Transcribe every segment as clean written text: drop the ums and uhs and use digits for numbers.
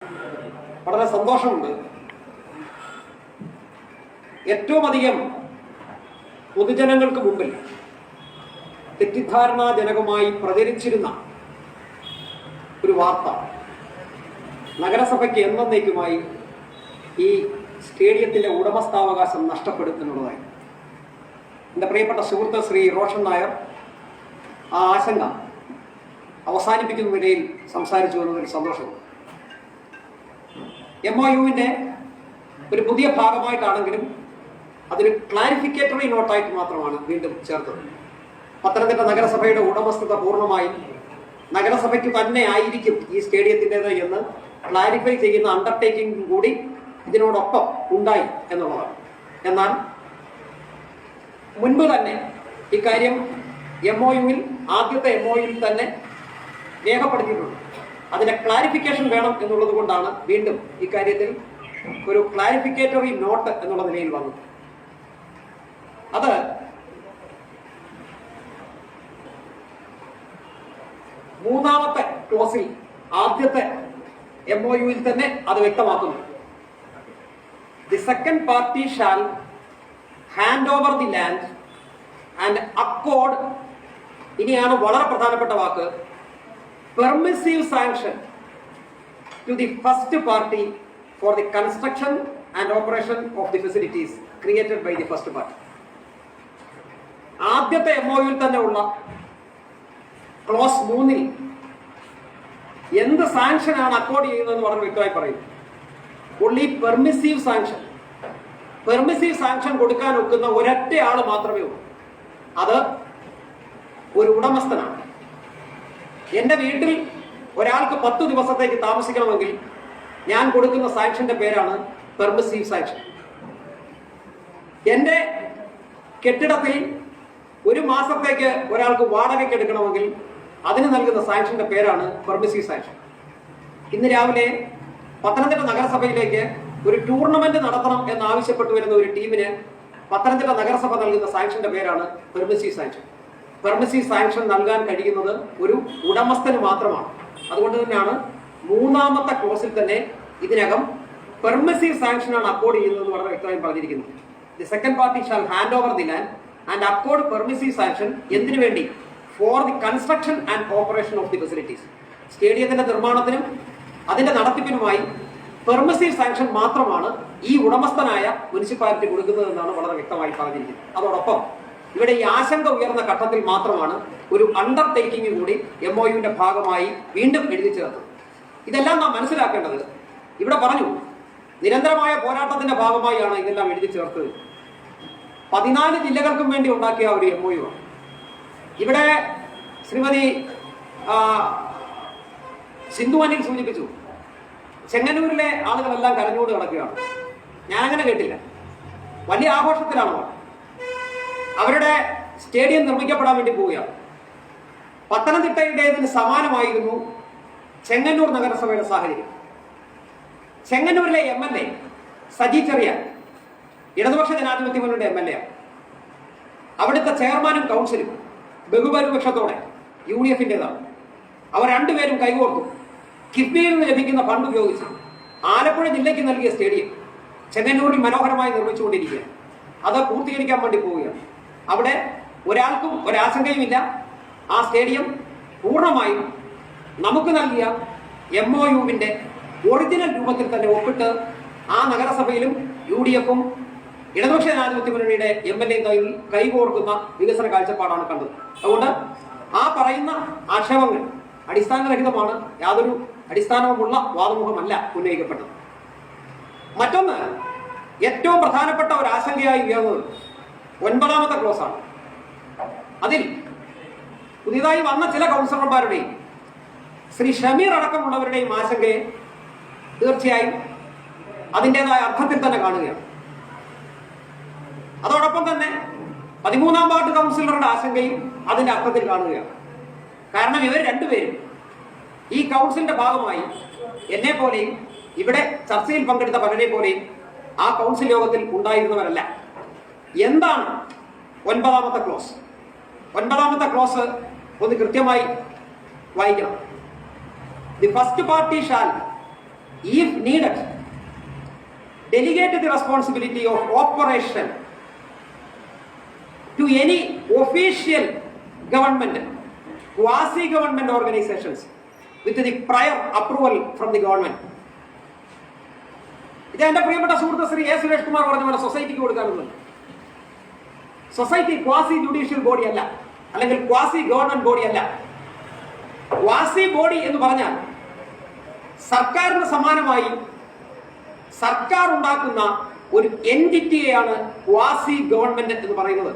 വളരെ സന്തോഷമുണ്ട്. ഏറ്റവും അധികം പൊതുജനങ്ങൾക്ക് മുമ്പിൽ തെറ്റിദ്ധാരണാജനകമായി പ്രചരിച്ചിരുന്ന ഒരു വാർത്ത നഗരസഭയ്ക്ക് എന്നേക്കുമായി ഈ സ്റ്റേഡിയത്തിന്റെ ഉടമസ്ഥാവകാശം നഷ്ടപ്പെടും എന്നുള്ളതായി. എൻ്റെ പ്രിയപ്പെട്ട സുഹൃത്ത് ശ്രീ റോഷൻ നായർ ആ ആശങ്ക അവസാനിപ്പിക്കുന്ന നിലയിൽ സംസാരിച്ചു എന്നതിൽ സന്തോഷമുണ്ട്. MOUവിൻ്റെ ഒരു പുതിയ ഭാഗമായിട്ടാണെങ്കിലും അതൊരു ക്ലാരിഫിക്കേറ്ററി നോട്ടായിട്ട് മാത്രമാണ് വീണ്ടും ചേർത്തത്. പത്തനംതിട്ട നഗരസഭയുടെ ഉടമസ്ഥത പൂർണ്ണമായും നഗരസഭയ്ക്ക് തന്നെ ആയിരിക്കും ഈ സ്റ്റേഡിയത്തിൻ്റെത് എന്ന് ക്ലാരിഫൈ ചെയ്യുന്ന അണ്ടർടേക്കിംഗ് കൂടി ഇതിനോടൊപ്പം ഉണ്ടായി എന്നുള്ളതാണ്. എന്നാൽ മുൻപ് തന്നെ ഇക്കാര്യം ആദ്യത്തെ MOUവിൽ തന്നെ രേഖപ്പെടുത്തിയിട്ടുണ്ട്. അതിന്റെ ക്ലാരിഫിക്കേഷൻ വേണം എന്നുള്ളത് കൊണ്ടാണ് വീണ്ടും ഇക്കാര്യത്തിൽ ഒരു ക്ലാരിഫിക്കേറ്ററി നോട്ട് എന്നുള്ള നിലയിൽ വന്നത്. അത് മൂന്നാമത്തെ ക്ലോസിൽ ആദ്യത്തെ MOUവിൽ തന്നെ അത് വ്യക്തമാക്കുന്നു. The second party shall hand over the land and Accord, ഇനിയാണ് വളരെ പ്രധാനപ്പെട്ട വാക്ക്, permissive sanction to the first party for the construction and operation of the facilities created by the first party. ആദ്യത്തെ MOUവിൽ തന്നെ ഉള്ള ക്ലോസ് 3-ൽ എന്ത് സാങ്ഷനാണ് അക്കോർഡ് ചെയ്യുന്നതെന്ന് വളരെ വ്യക്തമായി പറയുന്നു. Only permissive sanction. Permissive sanction കൊടുക്കാൻ ഒക്കുന്ന ഒരൊറ്റ ആൾ മാത്രമേ ഉള്ളൂ. അത് ഒരു ഉടമസ്ഥനാണ്. എൻ്റെ വീട്ടിൽ ഒരാൾക്ക് 10 ദിവസത്തേക്ക് താമസിക്കണമെങ്കിൽ ഞാൻ കൊടുക്കുന്ന സാങ്ഷന്റെ പേരാണ് പെർമിസീവ് സാങ്ഷൻ. എൻ്റെ കെട്ടിടത്തിൽ 1 മാസത്തേക്ക് ഒരാൾക്ക് വാടകയ്ക്ക് എടുക്കണമെങ്കിൽ അതിന് നൽകുന്ന സാങ്ഷന്റെ പേരാണ് പെർമിസീവ് സാങ്ഷൻ. ഇന്ന് രാവിലെ പത്തനംതിട്ട നഗരസഭയിലേക്ക് ഒരു ടൂർണമെന്റ് നടത്തണം എന്നാവശ്യപ്പെട്ടു വരുന്ന ഒരു ടീമിന് പത്തനംതിട്ട നഗരസഭ നൽകുന്ന സാങ്ഷന്റെ പേരാണ് പെർമിസീവ് സാങ്ഷൻ. പെർമിസീവ് സാങ്ഷൻ നൽകാൻ കഴിയുന്നത് ഒരു ഉടമസ്ഥന് മാത്രമാണ്. അതുകൊണ്ട് തന്നെയാണ് മൂന്നാമത്തെ ക്ലോസിൽ തന്നെ ഇതിനകം പെർമിസീവ് സാങ്ഷനാണ് അക്കോർഡ് ചെയ്യുന്നത് വളരെ വ്യക്തമായി പറഞ്ഞിരിക്കുന്നത്. The second party shall hand over the land and accord permissive sanction. എന്തിനു വേണ്ടി? For the construction and operation of the facilities. സ്റ്റേഡിയത്തിന്റെ നിർമ്മാണത്തിനും അതിന്റെ നടത്തിപ്പിനുമായി പെർമിസീവ് സാങ്ഷൻ മാത്രമാണ് ഈ ഉടമസ്ഥനായ മുനിസിപ്പാലിറ്റി കൊടുക്കുന്നതെന്നാണ് വളരെ വ്യക്തമായി പറഞ്ഞിരിക്കുന്നത്. അതോടൊപ്പം ഇവിടെ ഈ ആശങ്ക ഉയർന്ന ഘട്ടത്തിൽ മാത്രമാണ് ഒരു അണ്ടർടേക്കിംഗ് കൂടി MOUവിന്റെ ഭാഗമായി വീണ്ടും എഴുതി ചേർത്തത്. ഇതെല്ലാം നാം മനസ്സിലാക്കേണ്ടത്, ഇവിടെ പറഞ്ഞു നിരന്തരമായ പോരാട്ടത്തിന്റെ ഭാഗമായാണ് ഇതെല്ലാം എഴുതി ചേർത്തത്. 14 ജില്ലകൾക്കും വേണ്ടി ഉണ്ടാക്കിയ ഒരു MOU ആണ്. ഇവിടെ ശ്രീമതി സിന്ധു അനിൽ സൂചിപ്പിച്ചു, ചെങ്ങന്നൂരിലെ ആളുകളെല്ലാം കരഞ്ഞുകൊണ്ട് കിടക്കുകയാണ്. ഞാനങ്ങനെ കേട്ടില്ല. വലിയ ആഘോഷത്തിലാണ് അവരുടെ സ്റ്റേഡിയം നിർമ്മിക്കപ്പെടാൻ വേണ്ടി പോവുകയാണ്. പത്തനംതിട്ടയുടേതിന് സമാനമായിരുന്നു ചെങ്ങന്നൂർ നഗരസഭയുടെ സാഹചര്യം. ചെങ്ങന്നൂരിലെ MLA സജി ചെറിയാൻ ഇടതുപക്ഷ ജനാധിപത്യ മുന്നണിയുടെ MLA ആണ്. അവിടുത്തെ ചെയർമാനും കൗൺസിലും ബഹുഭൂരിപക്ഷത്തോടെ UDF-ൻ്റെതാണ്. അവർ രണ്ടുപേരും കൈകോർത്തു കിഫ്ബിയിൽ നിന്ന് ലഭിക്കുന്ന ഫണ്ട് ഉപയോഗിച്ച് ആലപ്പുഴ ജില്ലയ്ക്ക് നൽകിയ സ്റ്റേഡിയം ചെങ്ങന്നൂരിൽ മനോഹരമായി നിർമ്മിച്ചുകൊണ്ടിരിക്കുകയാണ്. അത് പൂർത്തീകരിക്കാൻ വേണ്ടി പോവുകയാണ്. അവിടെ ഒരാൾക്കും ഒരാശങ്കയുമില്ല. ആ സ്റ്റേഡിയം പൂർണ്ണമായും നമുക്ക് നൽകിയ MOUവിൻ്റെ ഒറിജിനൽ രൂപത്തിൽ തന്നെ ഒപ്പിട്ട് ആ നഗരസഭയിലും UDF-ഉം ഇടതുപക്ഷ ജനാധിപത്യ മുന്നണിയുടെ MLA കൈകോർക്കുന്ന വികസന കാഴ്ചപ്പാടാണ് കണ്ടത്. അതുകൊണ്ട് ആ പറയുന്ന ആക്ഷേപങ്ങൾ അടിസ്ഥാനരഹിതമാണ്. യാതൊരു അടിസ്ഥാനവുമുള്ള വാദമുഖമല്ല ഉന്നയിക്കപ്പെട്ടത്. മറ്റൊന്ന്, ഏറ്റവും പ്രധാനപ്പെട്ട ഒരു ആശങ്കയായി ഉയർന്നത് 9ാമത്തെ ക്ലോസ് ആണ്. അതിൽ പുതിയതായി വന്ന ചില കൗൺസിലർമാരുടെയും ശ്രീ ഷമീർ അടക്കമുള്ളവരുടെയും ആശങ്കയെ തീർച്ചയായും അതിൻ്റെതായ അർത്ഥത്തിൽ തന്നെ കാണുകയാണ്. അതോടൊപ്പം തന്നെ 13ാം വാർഡ് കൗൺസിലറുടെ ആശങ്കയും അതിന്റെ അർത്ഥത്തിൽ കാണുകയാണ്. കാരണം ഇവർ രണ്ടുപേരും ഈ കൗൺസിലിന്റെ ഭാഗമായി എന്നെ പോലെയും ഇവിടെ ചർച്ചയിൽ പങ്കെടുത്ത പലരെ പോലെയും ആ കൗൺസിൽ യോഗത്തിൽ ഉണ്ടായിരുന്നവരല്ല. എന്താണ് 9ാമത്തെ ക്ലോസ്? 9ാമത്തെ ക്ലോസ് ഒന്ന് കൃത്യമായി വായിക്കണം. The first party shall if needed, delegate the responsibility of operation to any official government, quasi-government organizations with the prior approval from the government. ഇത് എന്റെ പ്രിയപ്പെട്ട സുഹൃത്ത് ശ്രീ എ സുരേഷ് കുമാർ പറഞ്ഞ പോലെ സൊസൈറ്റിക്ക് കൊടുക്കാറുള്ളത്. സൊസൈറ്റി ക്വാസി ജുഡീഷ്യൽ ബോഡി അല്ല, അല്ലെങ്കിൽ ക്വാസി ഗവൺമെന്റ് ബോഡി അല്ല. ക്വാസി ബോഡി എന്ന് പറഞ്ഞാൽ സർക്കാരിന് സമാനമായി സർക്കാർ ഉണ്ടാക്കുന്ന ഒരു എൻറ്റിറ്റിയെയാണ് ക്വാസി ഗവൺമെന്റ് എന്ന് പറയുന്നത്.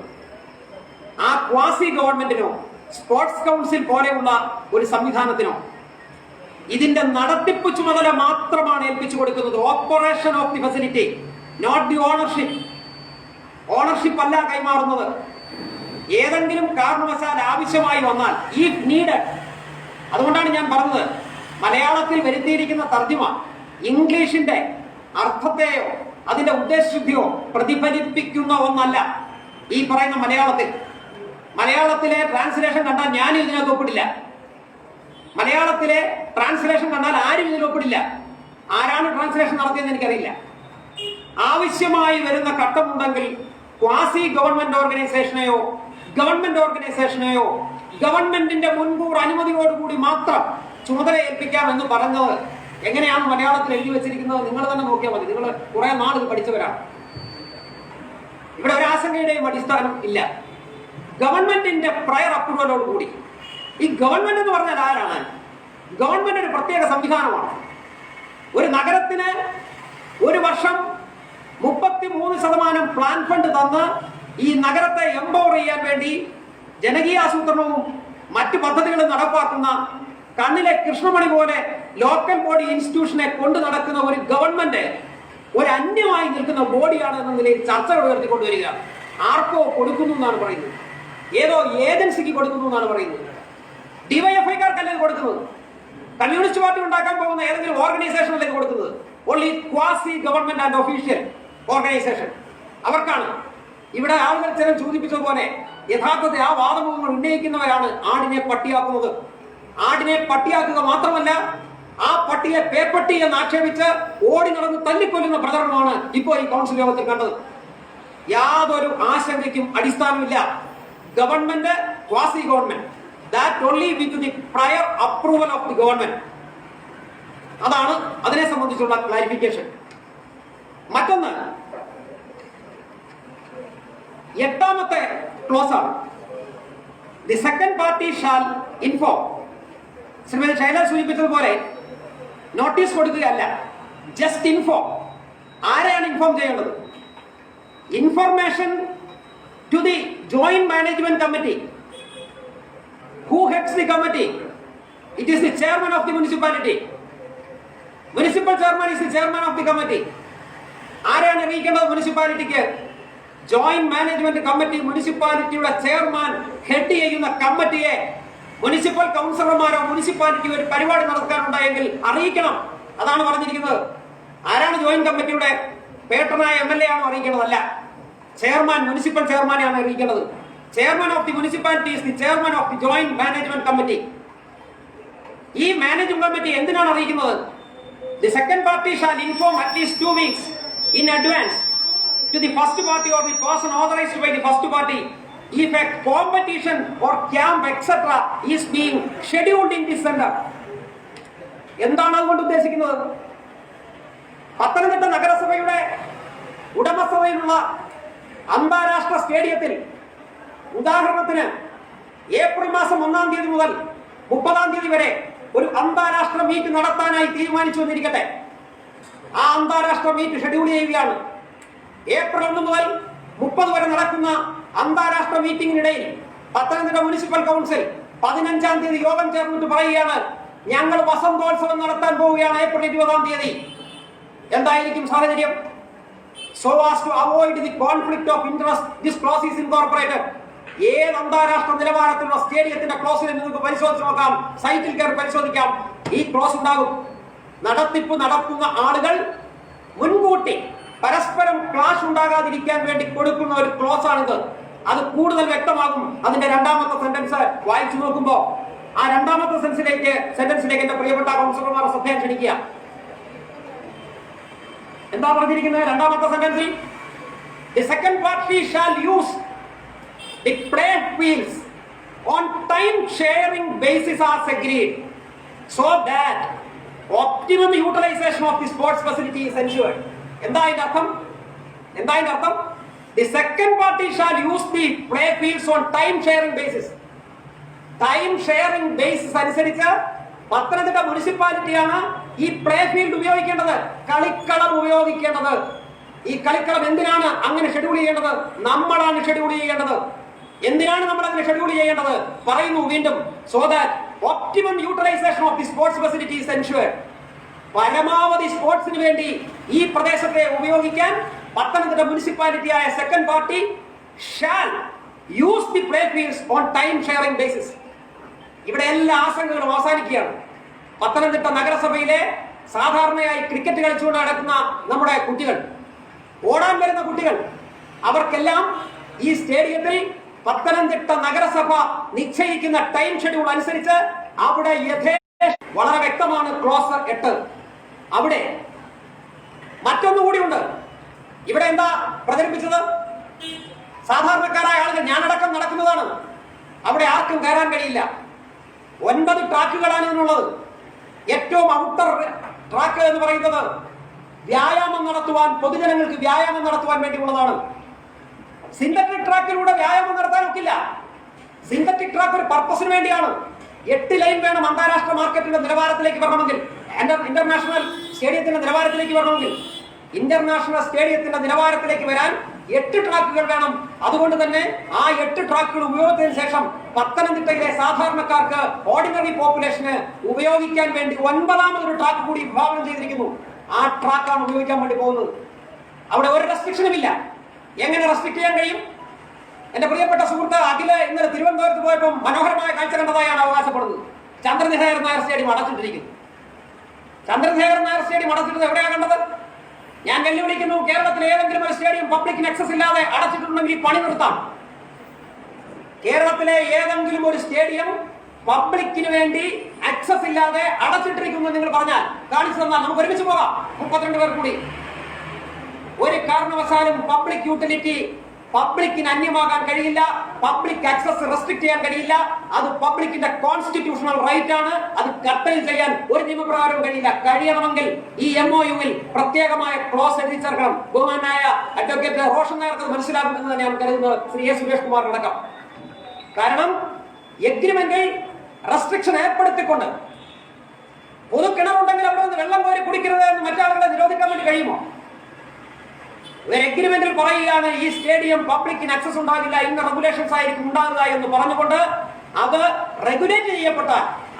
ആ ക്വാസി ഗവൺമെന്റിനോ സ്പോർട്സ് കൗൺസിൽ പോലെയുള്ള ഒരു സംവിധാനത്തിനോ ഇതിന്റെ നടത്തിപ്പ് ചുമതല മാത്രമാണ് ഏൽപ്പിച്ചു കൊടുക്കുന്നത്. Operation of the facility, not the ownership. Ownership അല്ല കൈമാറുന്നത്. ഏതെങ്കിലും കാരണവശാൽ ആവശ്യമായി വന്നാൽ, ഇഫ് നീഡഡ്. അതുകൊണ്ടാണ് ഞാൻ പറഞ്ഞത്, മലയാളത്തിൽ വരുത്തിയിരിക്കുന്ന തർജ്ജിമ ഇംഗ്ലീഷിന്റെ അർത്ഥത്തെയോ അതിന്റെ ഉദ്ദേശശുദ്ധിയോ പ്രതിഫലിപ്പിക്കുന്ന ഒന്നല്ല. ഈ പറയുന്ന മലയാളത്തിലെ ട്രാൻസ്ലേഷൻ കണ്ടാൽ ഞാനും ഇതിനകത്ത് ഒപ്പിടില്ല. മലയാളത്തിലെ ട്രാൻസ്ലേഷൻ കണ്ടാൽ ആരും ഇതിൽ ഒപ്പിടില്ല. ആരാണ് ട്രാൻസ്ലേഷൻ നടത്തിയെന്ന് എനിക്കറിയില്ല. ആവശ്യമായി വരുന്ന ഘട്ടമുണ്ടെങ്കിൽ ക്വാസി ഗവൺമെന്റ് ഓർഗനൈസേഷനെയോ ഗവൺമെന്റിന്റെ മുൻകൂർ അനുമതിയോടുകൂടി മാത്രം ചുമതല ഏൽപ്പിക്കാം എന്ന് പറഞ്ഞത് എങ്ങനെയാണ് മലയാളത്തിൽ എഴുതി വെച്ചിരിക്കുന്നത് നിങ്ങൾ തന്നെ നോക്കിയാൽ മതി. നിങ്ങൾ കുറെ നാൾ ഇത് പഠിച്ചവരാണ്. ഇവിടെ ഒരു ആശങ്കയുടെയും അടിസ്ഥാനം ഇല്ല. ഗവൺമെന്റിന്റെ പ്രയർ അപ്രൂവലോട് കൂടി. ഈ ഗവൺമെന്റ് എന്ന് പറഞ്ഞാൽ ആരാണ്? ഗവൺമെന്റ് ഒരു പ്രത്യേക സംവിധാനമാണ്. ഒരു നഗരത്തിന് ഒരു വർഷം 33% പ്ലാൻ ഫണ്ട് തന്ന് ഈ നഗരത്തെ എംപവർ ചെയ്യാൻ വേണ്ടി ജനകീയാസൂത്രണവും മറ്റു പദ്ധതികളും നടപ്പാക്കുന്ന, കണ്ണിലെ കൃഷ്ണമണി പോലെ ലോക്കൽ ബോഡി ഇൻസ്റ്റിറ്റ്യൂഷനെ കൊണ്ടു നടക്കുന്ന ഒരു ഗവൺമെന്റ് ഒരു അന്യമായി നിൽക്കുന്ന ബോഡിയാണ് എന്ന നിലയിൽ ചർച്ചകൾ ഉയർത്തിക്കൊണ്ടുവരിക. ആർക്കോ കൊടുക്കുന്നു എന്നാണ് പറയുന്നത്. ഏതോ ഏജൻസിക്ക് കൊടുക്കുന്നു എന്നാണ് പറയുന്നത്. ഡിവൈഎഫ്ഐക്കാർക്കല്ലേ കൊടുക്കുന്നത്? കമ്മ്യൂണിസ്റ്റ് പാർട്ടി ഉണ്ടാക്കാൻ പോകുന്ന ഏതെങ്കിലും ഓർഗനൈസേഷനിലേക്ക് കൊടുക്കുന്നത്? Only quasi government and official organisation അവർക്കാണ്. ഇവിടെ ആളുകൾ ചിലർ സൂചിപ്പിച്ചതുപോലെ യഥാർത്ഥത്തിൽ ആ വാദമുഖങ്ങൾ ഉന്നയിക്കുന്നവരാണ് ആടിനെ പട്ടിയാക്കുന്നത്. ആടിനെ പട്ടിയാക്കുക മാത്രമല്ല, ആ പട്ടിയെ പേപ്പട്ടി എന്ന് ആക്ഷേപിച്ച് ഓടി നടന്ന് തല്ലിക്കൊല്ലുന്ന പ്രചരണമാണ് ഇപ്പോൾ ഈ കൗൺസിൽ യോഗത്തിൽ കണ്ടത്. യാതൊരു ആശങ്കയ്ക്കും അടിസ്ഥാനമില്ല. Government, quasi government, that only with the prior approval of the government. അതാണ് അതിനെ സംബന്ധിച്ചുള്ള ക്ലാരിഫിക്കേഷൻ. മറ്റൊന്ന്, 8ാമത്തെ ക്ലോസ് ആണ്. The second party shall inform. Shrimati Shaila സൂചിപ്പിച്ചതുപോലെ നോട്ടീസ് കൊടുക്കുകയല്ല, ജസ്റ്റ് ഇൻഫോം. ആരെയാണ് ഇൻഫോം ചെയ്യേണ്ടത്? Information to the joint management committee. Who heads the committee? It is the chairman of the municipality. Municipal chairman is the chairman of the committee. ആരെയാണ് അറിയിക്കേണ്ടത് മുനിസിപ്പാലിറ്റിക്ക്? Joint management committee. മുനിസിപ്പാലിറ്റിയുടെ chairman head ചെയ്യുന്ന കമ്മിറ്റിയെ municipal കൗൺസിലർമാരോ municipality ഒരു പരിപാടി നടത്താനുണ്ടായെങ്കിൽ അറിയിക്കണം. അതാണ് പറഞ്ഞിരിക്കുന്നത്. ആരാണ് ജോയിന്റ് കമ്മിറ്റിയുടെ പേട്ടനായ MLA ആണോ അറിയിക്കേണ്ടതല്ല. ചെയർമാൻ, മുനിസിപ്പൽ ചെയർമാനെയാണ് അറിയിക്കേണ്ടത്. Chairman of the municipality is the chairman of the joint management committee. ഈ മാനേജ്മെന്റ് കമ്മിറ്റി എന്തിനാണ് അറിയിക്കുന്നത്? The second party shall inform at least 2 weeks in advance to the first party or the person authorized by the first party if a competition or camp etc. is being scheduled in this center. എന്താണ് അതുകൊണ്ട് ഉദ്ദേശിക്കുന്നത്? പത്തനംതിട്ട നഗരസഭയുടെ ഉടമസ്ഥതയിലുള്ള അന്താരാഷ്ട്ര സ്റ്റേഡിയത്തിൽ ഉദാഹരണത്തിന് April മാസം 1-ാം തീയതി മുതൽ 30-ാം തീയതി വരെ ഒരു അന്താരാഷ്ട്ര മീറ്റ് നടത്താനായി തീരുമാനിച്ചു എന്നിരിക്കട്ടെ. ആ അന്താരാഷ്ട്ര മീറ്റ് ഷെഡ്യൂൾ ചെയ്യുകയാണ്. ഏപ്രിൽ 1 മുതൽ 30 വരെ നടക്കുന്ന അന്താരാഷ്ട്ര മീറ്റിംഗിനിടയിൽ പത്തനംതിട്ട മുനിസിപ്പൽ കൗൺസിൽ 15-ാം തീയതി യോഗം ചേർന്നിട്ട് പറയുകയാണ്, ഞങ്ങൾ വസന്തോത്സവം നടത്താൻ പോവുകയാണ് ഏപ്രിൽ 20-ാം തീയതി. എന്തായിരിക്കും സാഹചര്യം? So as to avoid the conflict of interest, this clause is incorporated. ഏത് അന്താരാഷ്ട്ര നിലവാരത്തിലുള്ള സ്റ്റേഡിയത്തിന്റെ ക്ലോസിൽ നിങ്ങൾക്ക് പരിശോധിച്ച് നോക്കാം, സൈറ്റിൽ കയറി പരിശോധിക്കാം. ഈ ക്ലോസ് ഉണ്ടാകും. നടത്തിപ്പ് നടത്തുന്ന ആളുകൾ മുൻകൂട്ടി പരസ്പരം ക്ലാഷ് ഉണ്ടാകാതിരിക്കാൻ വേണ്ടി കൊടുക്കുന്ന ഒരു ക്ലോസ് ആണിത്. അത് കൂടുതൽ വ്യക്തമാകും അതിന്റെ 2ാമത്തെ സെന്റൻസ് വായിച്ചു നോക്കുമ്പോ. ആ 2ാമത്തെ സെന്റൻസിലേക്ക് എന്റെ പ്രിയപ്പെട്ട കൗൺസിലർമാരെ ശ്രദ്ധ ക്ഷണിക്കുക. എന്താ പറഞ്ഞിരിക്കുന്നത് രണ്ടാമത്തെ സെന്റൻസിൽ? The second party shall use the playfields on time sharing basis as agreed, so that optimum utilization of the sports facility is ensured. എന്താ അതിന്റെ അർത്ഥം? The second party shall use the playfields on time sharing basis. Time sharing basis അനുസരിച്ച് പത്തനംതിട്ട മുനിസിപ്പാലിറ്റിയാണ് ഈ play field ഉപയോഗിക്കേണ്ടത്, കളിക്കളം ഉപയോഗിക്കേണ്ടത്. ഈ കളിക്കളം എന്തിനാണ് അങ്ങനെ ഷെഡ്യൂൾ ചെയ്യേണ്ടത്? നമ്മളാണ് ഷെഡ്യൂൾ ചെയ്യേണ്ടത്. എന്തിനാണ് നമ്മൾ അതിനെ ഷെഡ്യൂൾ ചെയ്യേണ്ടത്? പറയുന്നു വീണ്ടും, so that optimum utilisation of the sports facilities ensured. പരമാവധി സ്പോർട്സിന് വേണ്ടി ഈ പ്രദേശത്തെ ഉപയോഗിക്കാൻ പത്തനംതിട്ട മുനിസിപ്പാലിറ്റിയായ second party shall use the play fields on time sharing basis. ഇവിടെ എല്ലാ ആശങ്കകളും അവസാനിക്കുകയാണ്. പത്തനംതിട്ട നഗരസഭയിലെ സാധാരണയായി ക്രിക്കറ്റ് കളിച്ചുകൊണ്ട് നടക്കുന്ന നമ്മുടെ കുട്ടികൾ, ഓടാൻ വരുന്ന കുട്ടികൾ, അവർക്കെല്ലാം ഈ സ്റ്റേഡിയത്തിൽ പത്തനംതിട്ട നഗരസഭ നിശ്ചയിക്കുന്ന ടൈം ഷെഡ്യൂൾ അനുസരിച്ച് അവിടെ വളരെ വ്യക്തമാണ് ക്ലോസ് 8. അവിടെ മറ്റൊന്നുകൂടിയുണ്ട്. ഇവിടെ എന്താ പ്രചരിപ്പിച്ചത്? സാധാരണക്കാരായ ആളുകൾ, ഞാനടക്കം നടക്കുന്നതാണ്, അവിടെ ആർക്കും കയറാൻ കഴിയില്ല. 9 ട്രാക്കുകളാണ് ഇതിനുള്ളത്. ഏറ്റവും ഔട്ടർ ട്രാക്ക് എന്ന് പറയുന്നത് വ്യായാമം നടത്തുവാൻ, പൊതുജനങ്ങൾക്ക് വ്യായാമം നടത്തുവാൻ വേണ്ടിയുള്ളതാണ്. സിന്തറ്റിക് ട്രാക്കിലൂടെ വ്യായാമം നടത്താൻ ഒക്കില്ല. സിന്തറ്റിക് ട്രാക്ക് ഒരു പർപ്പസിന് വേണ്ടിയാണ്. 8 ലൈൻ വേണം അന്താരാഷ്ട്ര മാർക്കറ്റിന്റെ നിലവാരത്തിലേക്ക് വരണമെങ്കിൽ, ഇന്റർനാഷണൽ സ്റ്റേഡിയത്തിന്റെ നിലവാരത്തിലേക്ക് വരണമെങ്കിൽ. ഇന്റർനാഷണൽ സ്റ്റേഡിയത്തിന്റെ നിലവാരത്തിലേക്ക് വരാൻ 8 ട്രാക്കുകൾ വേണം. അതുകൊണ്ട് തന്നെ ആ 8 ട്രാക്കുകൾ ഉപയോഗത്തിന് ശേഷം പത്തനംതിട്ടയിലെ സാധാരണക്കാർക്ക്, ഓർഡിനറി പോപ്പുലേഷന് ഉപയോഗിക്കാൻ വേണ്ടി 9ാമതൊരു ട്രാക്ക് കൂടി വിഭാവനം ചെയ്തിരിക്കുന്നു. ആ ട്രാക്കാണ് ഉപയോഗിക്കാൻ വേണ്ടി പോകുന്നത്. അവിടെ ഒരു റെസ്ട്രിക്ഷനും ഇല്ല. എങ്ങനെ റെസ്ട്രിക്ട് ചെയ്യാൻ കഴിയും? എന്റെ പ്രിയപ്പെട്ട സുഹൃത്ത് അഖില് ഇന്നലെ തിരുവനന്തപുരത്ത് പോയപ്പോൾ മനോഹരമായ കാഴ്ച കണ്ടതായാണ് അവകാശപ്പെടുന്നത്. ചന്ദ്രശേഖരൻ നായർ സ്റ്റേഡിയം അടച്ചിട്ടിരിക്കുന്നു. ചന്ദ്രശേഖരൻ നായർ സ്റ്റേഡിയം അടച്ചിട്ടത് എവിടെയാണ് കണ്ടത്? ഞാൻ വെല്ലുവിളിക്കുന്നു, കേരളത്തിലെ ഏതെങ്കിലും ഒരു സ്റ്റേഡിയം പബ്ലിക്കിന് ആക്സസ് ഇല്ലാതെ അടച്ചിട്ടുണ്ടെങ്കിൽ പണി നിർത്താം. കേരളത്തിലെ ഏതെങ്കിലും ഒരു സ്റ്റേഡിയം പബ്ലിക്കിന് വേണ്ടി ആക്സസ് ഇല്ലാതെ അടച്ചിട്ടിരിക്കുന്നു നിങ്ങൾ പറഞ്ഞാൽ, കാണിച്ചു തന്നാൽ നമുക്ക് ഒരുമിച്ച് പോകാം. 32 പേർ കൂടി. ഒരു കാരണവശാലും പബ്ലിക് യൂട്ടിലിറ്റി പബ്ലിക്കിന് അന്യമാകാൻ കഴിയില്ല. പബ്ലിക് ആക്സസ് റെസ്ട്രിക്ട് ചെയ്യാൻ കഴിയില്ല. അത് പബ്ലിക്കിന്റെ കോൺസ്റ്റിറ്റ്യൂഷണൽ റൈറ്റ് ആണ്. അത് കട്ടൽ ചെയ്യാൻ ഒരു നിയമപ്രകാരവും കഴിയില്ല. കഴിയണമെങ്കിൽ ഈ MOU-വിൽ പ്രത്യേകമായ ക്ലോസ് എഴുതി ചേർക്കണം. ബഹുമാനായ അഡ്വക്കേറ്റ് റോഷൻ നായർക്ക് മനസ്സിലാക്കുമെന്ന് തന്നെ ഞാൻ കരുതുന്നത്, ശ്രീ എ സുരേഷ് കുമാറിനടക്കം. കാരണം എഗ്രിമെന്റിൽ റെസ്ട്രിക്ഷൻ ഏർപ്പെടുത്തിക്കൊണ്ട് പൊതു കിണറുണ്ടെങ്കിൽ അവിടെ നിന്ന് വെള്ളം കോരി കുടിക്കരുത് എന്ന് മറ്റാളുകളെ നിരോധിക്കാൻ വേണ്ടി കഴിയുമോ? ഒരു എഗ്രിമെന്റിൽ പറയുകയാണ് ഈ സ്റ്റേഡിയം പബ്ലിക്കിന് ആക്സസ് ഉണ്ടാകില്ല, ഇന്ന റെഗുലേഷൻസ് ആയിരിക്കും ഉണ്ടാകുക എന്ന് പറഞ്ഞുകൊണ്ട് അത് റെഗുലേറ്റ് ചെയ്യപ്പെട്ട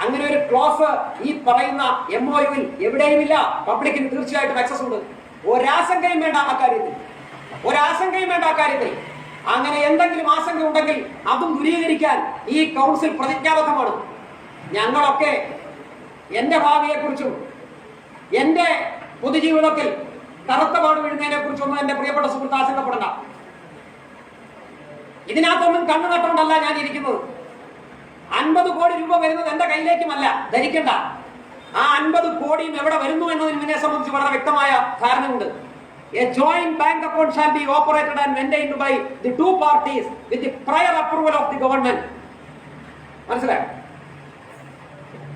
അങ്ങനെ ഒരു ക്ലോസ് ഈ പറയുന്ന MOU-വിൽ എവിടെയുമില്ല. പബ്ലിക്കിന് തീർച്ചയായിട്ടും ആക്സസ് ഉണ്ട്. ഒരാശങ്കയും വേണ്ട ആ കാര്യത്തിൽ. അങ്ങനെ എന്തെങ്കിലും ആശങ്ക ഉണ്ടെങ്കിൽ അതും ദൂരീകരിക്കാൻ ഈ കൗൺസിൽ പ്രതിജ്ഞാബദ്ധമാണ്. ഞങ്ങളൊക്കെ എന്റെ ഭാവിയെക്കുറിച്ചും എന്റെ പൊതുജീവിതത്തിൽ കറുത്ത പാട് വീഴുന്നതിനെ കുറിച്ചൊന്നും എന്റെ പ്രിയപ്പെട്ട സുഹൃത്ത് ആശങ്കപ്പെടണ്ട. ഇതിനകത്തൊന്നും കണ്ണു നട്ടുകൊണ്ടല്ല ഞാൻ ഇരിക്കുന്നത്. 50 കോടി രൂപ വരുന്നത് എന്റെ കയ്യിലേക്കുമല്ല, ധരിക്കണ്ട. ആ 50 കോടിയും എവിടെ വരുന്നു എന്നതിന് ഇതിനെ സംബന്ധിച്ച് വളരെ വ്യക്തമായ ധാരണയുണ്ട്. A joint bank account shall be operated and maintained by the 2 parties with the prior approval of the government. മനസ്സിലായോ?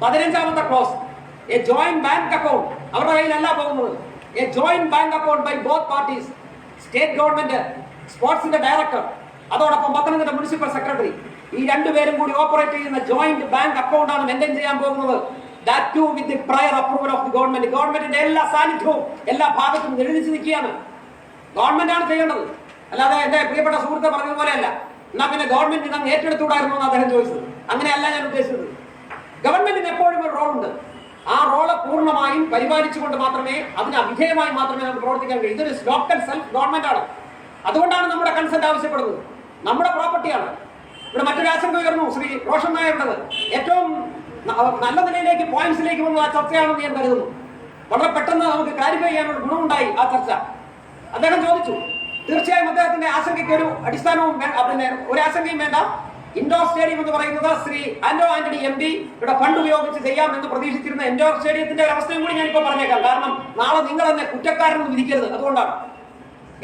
15ാമത്തെ close. A joint bank account അവരുടെ കയ്യിലല്ല പോകുന്നത്. A joint bank account by both parties. State government, സ്പോർട്സിന്റെ director, അതോടൊപ്പം Pathanamthitta municipal secretary, ഈ 2 പേരും കൂടി operate ചെയ്യുന്ന joint bank account ആണ് മെയിൻറ്റെയിൻ ചെയ്യാൻ പോകുന്നത്. That too with the prior approval of the government. ഗവൺമെന്റിന്റെ എല്ലാ സാന്നിധ്യവും എല്ലാ ഭാഗത്തും എഴുതിച്ചു നിൽക്കുകയാണ്. ഗവൺമെന്റ് ആണ് ചെയ്യേണ്ടത്, അല്ലാതെ എന്റെ പ്രിയപ്പെട്ട സുഹൃത്ത് പറഞ്ഞതുപോലെയല്ല. എന്നാ പിന്നെ ഗവൺമെന്റ് അങ്ങ് ഏറ്റെടുത്തുകൂടായിരുന്നു എന്ന് അദ്ദേഹം ചോദിച്ചത്. അങ്ങനെയല്ല ഞാൻ ഉദ്ദേശിച്ചത്. ഗവൺമെന്റിന് എപ്പോഴും ഒരു റോളുണ്ട്. ആ റോള് പൂർണ്ണമായും പരിപാലിച്ചുകൊണ്ട് മാത്രമേ, അതിന് അവിധേയമായി മാത്രമേ നമുക്ക് പ്രവർത്തിക്കാൻ കഴിയും. ഇതൊരു ലോക്കൽ സെൽഫ് ഗവൺമെന്റ് ആണ്. അതുകൊണ്ടാണ് നമ്മുടെ കൺസെന്റ് ആവശ്യപ്പെടുന്നത്. നമ്മുടെ പ്രോപ്പർട്ടിയാണ്. ഇവിടെ മറ്റൊരു ആശങ്ക ഉയർന്നു ശ്രീ റോഷൻ നായരുടേത്. ഏറ്റവും നല്ല നിലയിലേക്ക് പോയിന്റ്സിലേക്ക് വന്ന ആ ചർച്ചയാണെന്ന് ഞാൻ കരുതുന്നു. വളരെ പെട്ടെന്ന് നമുക്ക് ക്ലാരിഫൈ ചെയ്യാനുള്ള ഗുണമുണ്ടായി ആ ചർച്ച. അദ്ദേഹം ചോദിച്ചു, തീർച്ചയായും അദ്ദേഹത്തിന്റെ ആശങ്കയ്ക്ക് ഒരു അടിസ്ഥാനവും പിന്നെ ഒരു ആശങ്കയും വേണ്ട. ഇൻഡോർ സ്റ്റേഡിയം എന്ന് പറയുന്നത് ശ്രീ ആന്റോ ആന്റണി MP ഇവിടെ ഫണ്ട് ഉപയോഗിച്ച് ചെയ്യാം എന്ന് പ്രതീക്ഷിച്ചിരുന്ന ഇൻഡോർ സ്റ്റേഡിയത്തിന്റെ ഒരു അവസ്ഥയും കൂടി ഞാനിപ്പോ പറഞ്ഞേക്കാം. കാരണം നാളെ നിങ്ങൾ തന്നെ കുറ്റക്കാരെന്ന് വിധിക്കരുത്. അതുകൊണ്ടാണ്.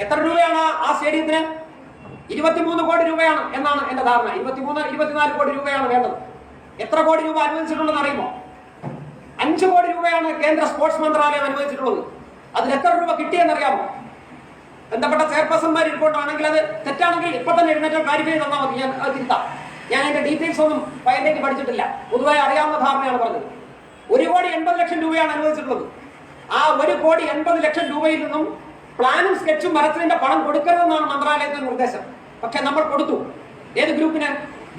എത്ര രൂപയാണ് ആ സ്റ്റേഡിയത്തിന്? 23 കോടി രൂപയാണ് എന്നാണ് എന്റെ ധാരണ. 23-24 കോടി രൂപയാണ് വേണ്ടത്. എത്ര കോടി രൂപ അനുവദിച്ചിട്ടുണ്ടെന്ന് അറിയുമോ? 5 കോടി രൂപയാണ് കേന്ദ്ര സ്പോർട്സ് മന്ത്രാലയം അനുവദിച്ചിട്ടുള്ളത്. അതിൽ എത്ര രൂപ കിട്ടിയെന്നറിയാമോ? ബന്ധപ്പെട്ട ചെയർപേഴ്സൺമാർ റിപ്പോർട്ടാണെങ്കിൽ അത് തെറ്റാണെങ്കിൽ ഇപ്പൊ തന്നെ എഴുന്നേറ്റ് ക്ലാരിഫൈ തന്നാൽ മതി. ഞാൻ അത് തിരുത്താം. ഞാൻ അതിന്റെ ഡീറ്റെയിൽസ് ഒന്നും ഫയലിലേക്ക് പഠിച്ചിട്ടില്ല. പൊതുവായി അറിയാവുന്ന ധാരണയാണ് പറഞ്ഞത്. 1,80,00,000 രൂപയാണ് അനുവദിച്ചിട്ടുള്ളത്. ആ 1,80,00,000 രൂപയിൽ നിന്നും പ്ലാനും സ്കെച്ചും മരത്തിന്റെ പണം കൊടുക്കരുതെന്നാണ് മന്ത്രാലയത്തിന്റെ നിർദ്ദേശം. പക്ഷെ നമ്മൾ കൊടുത്തു. ഏത് ഗ്രൂപ്പിന്?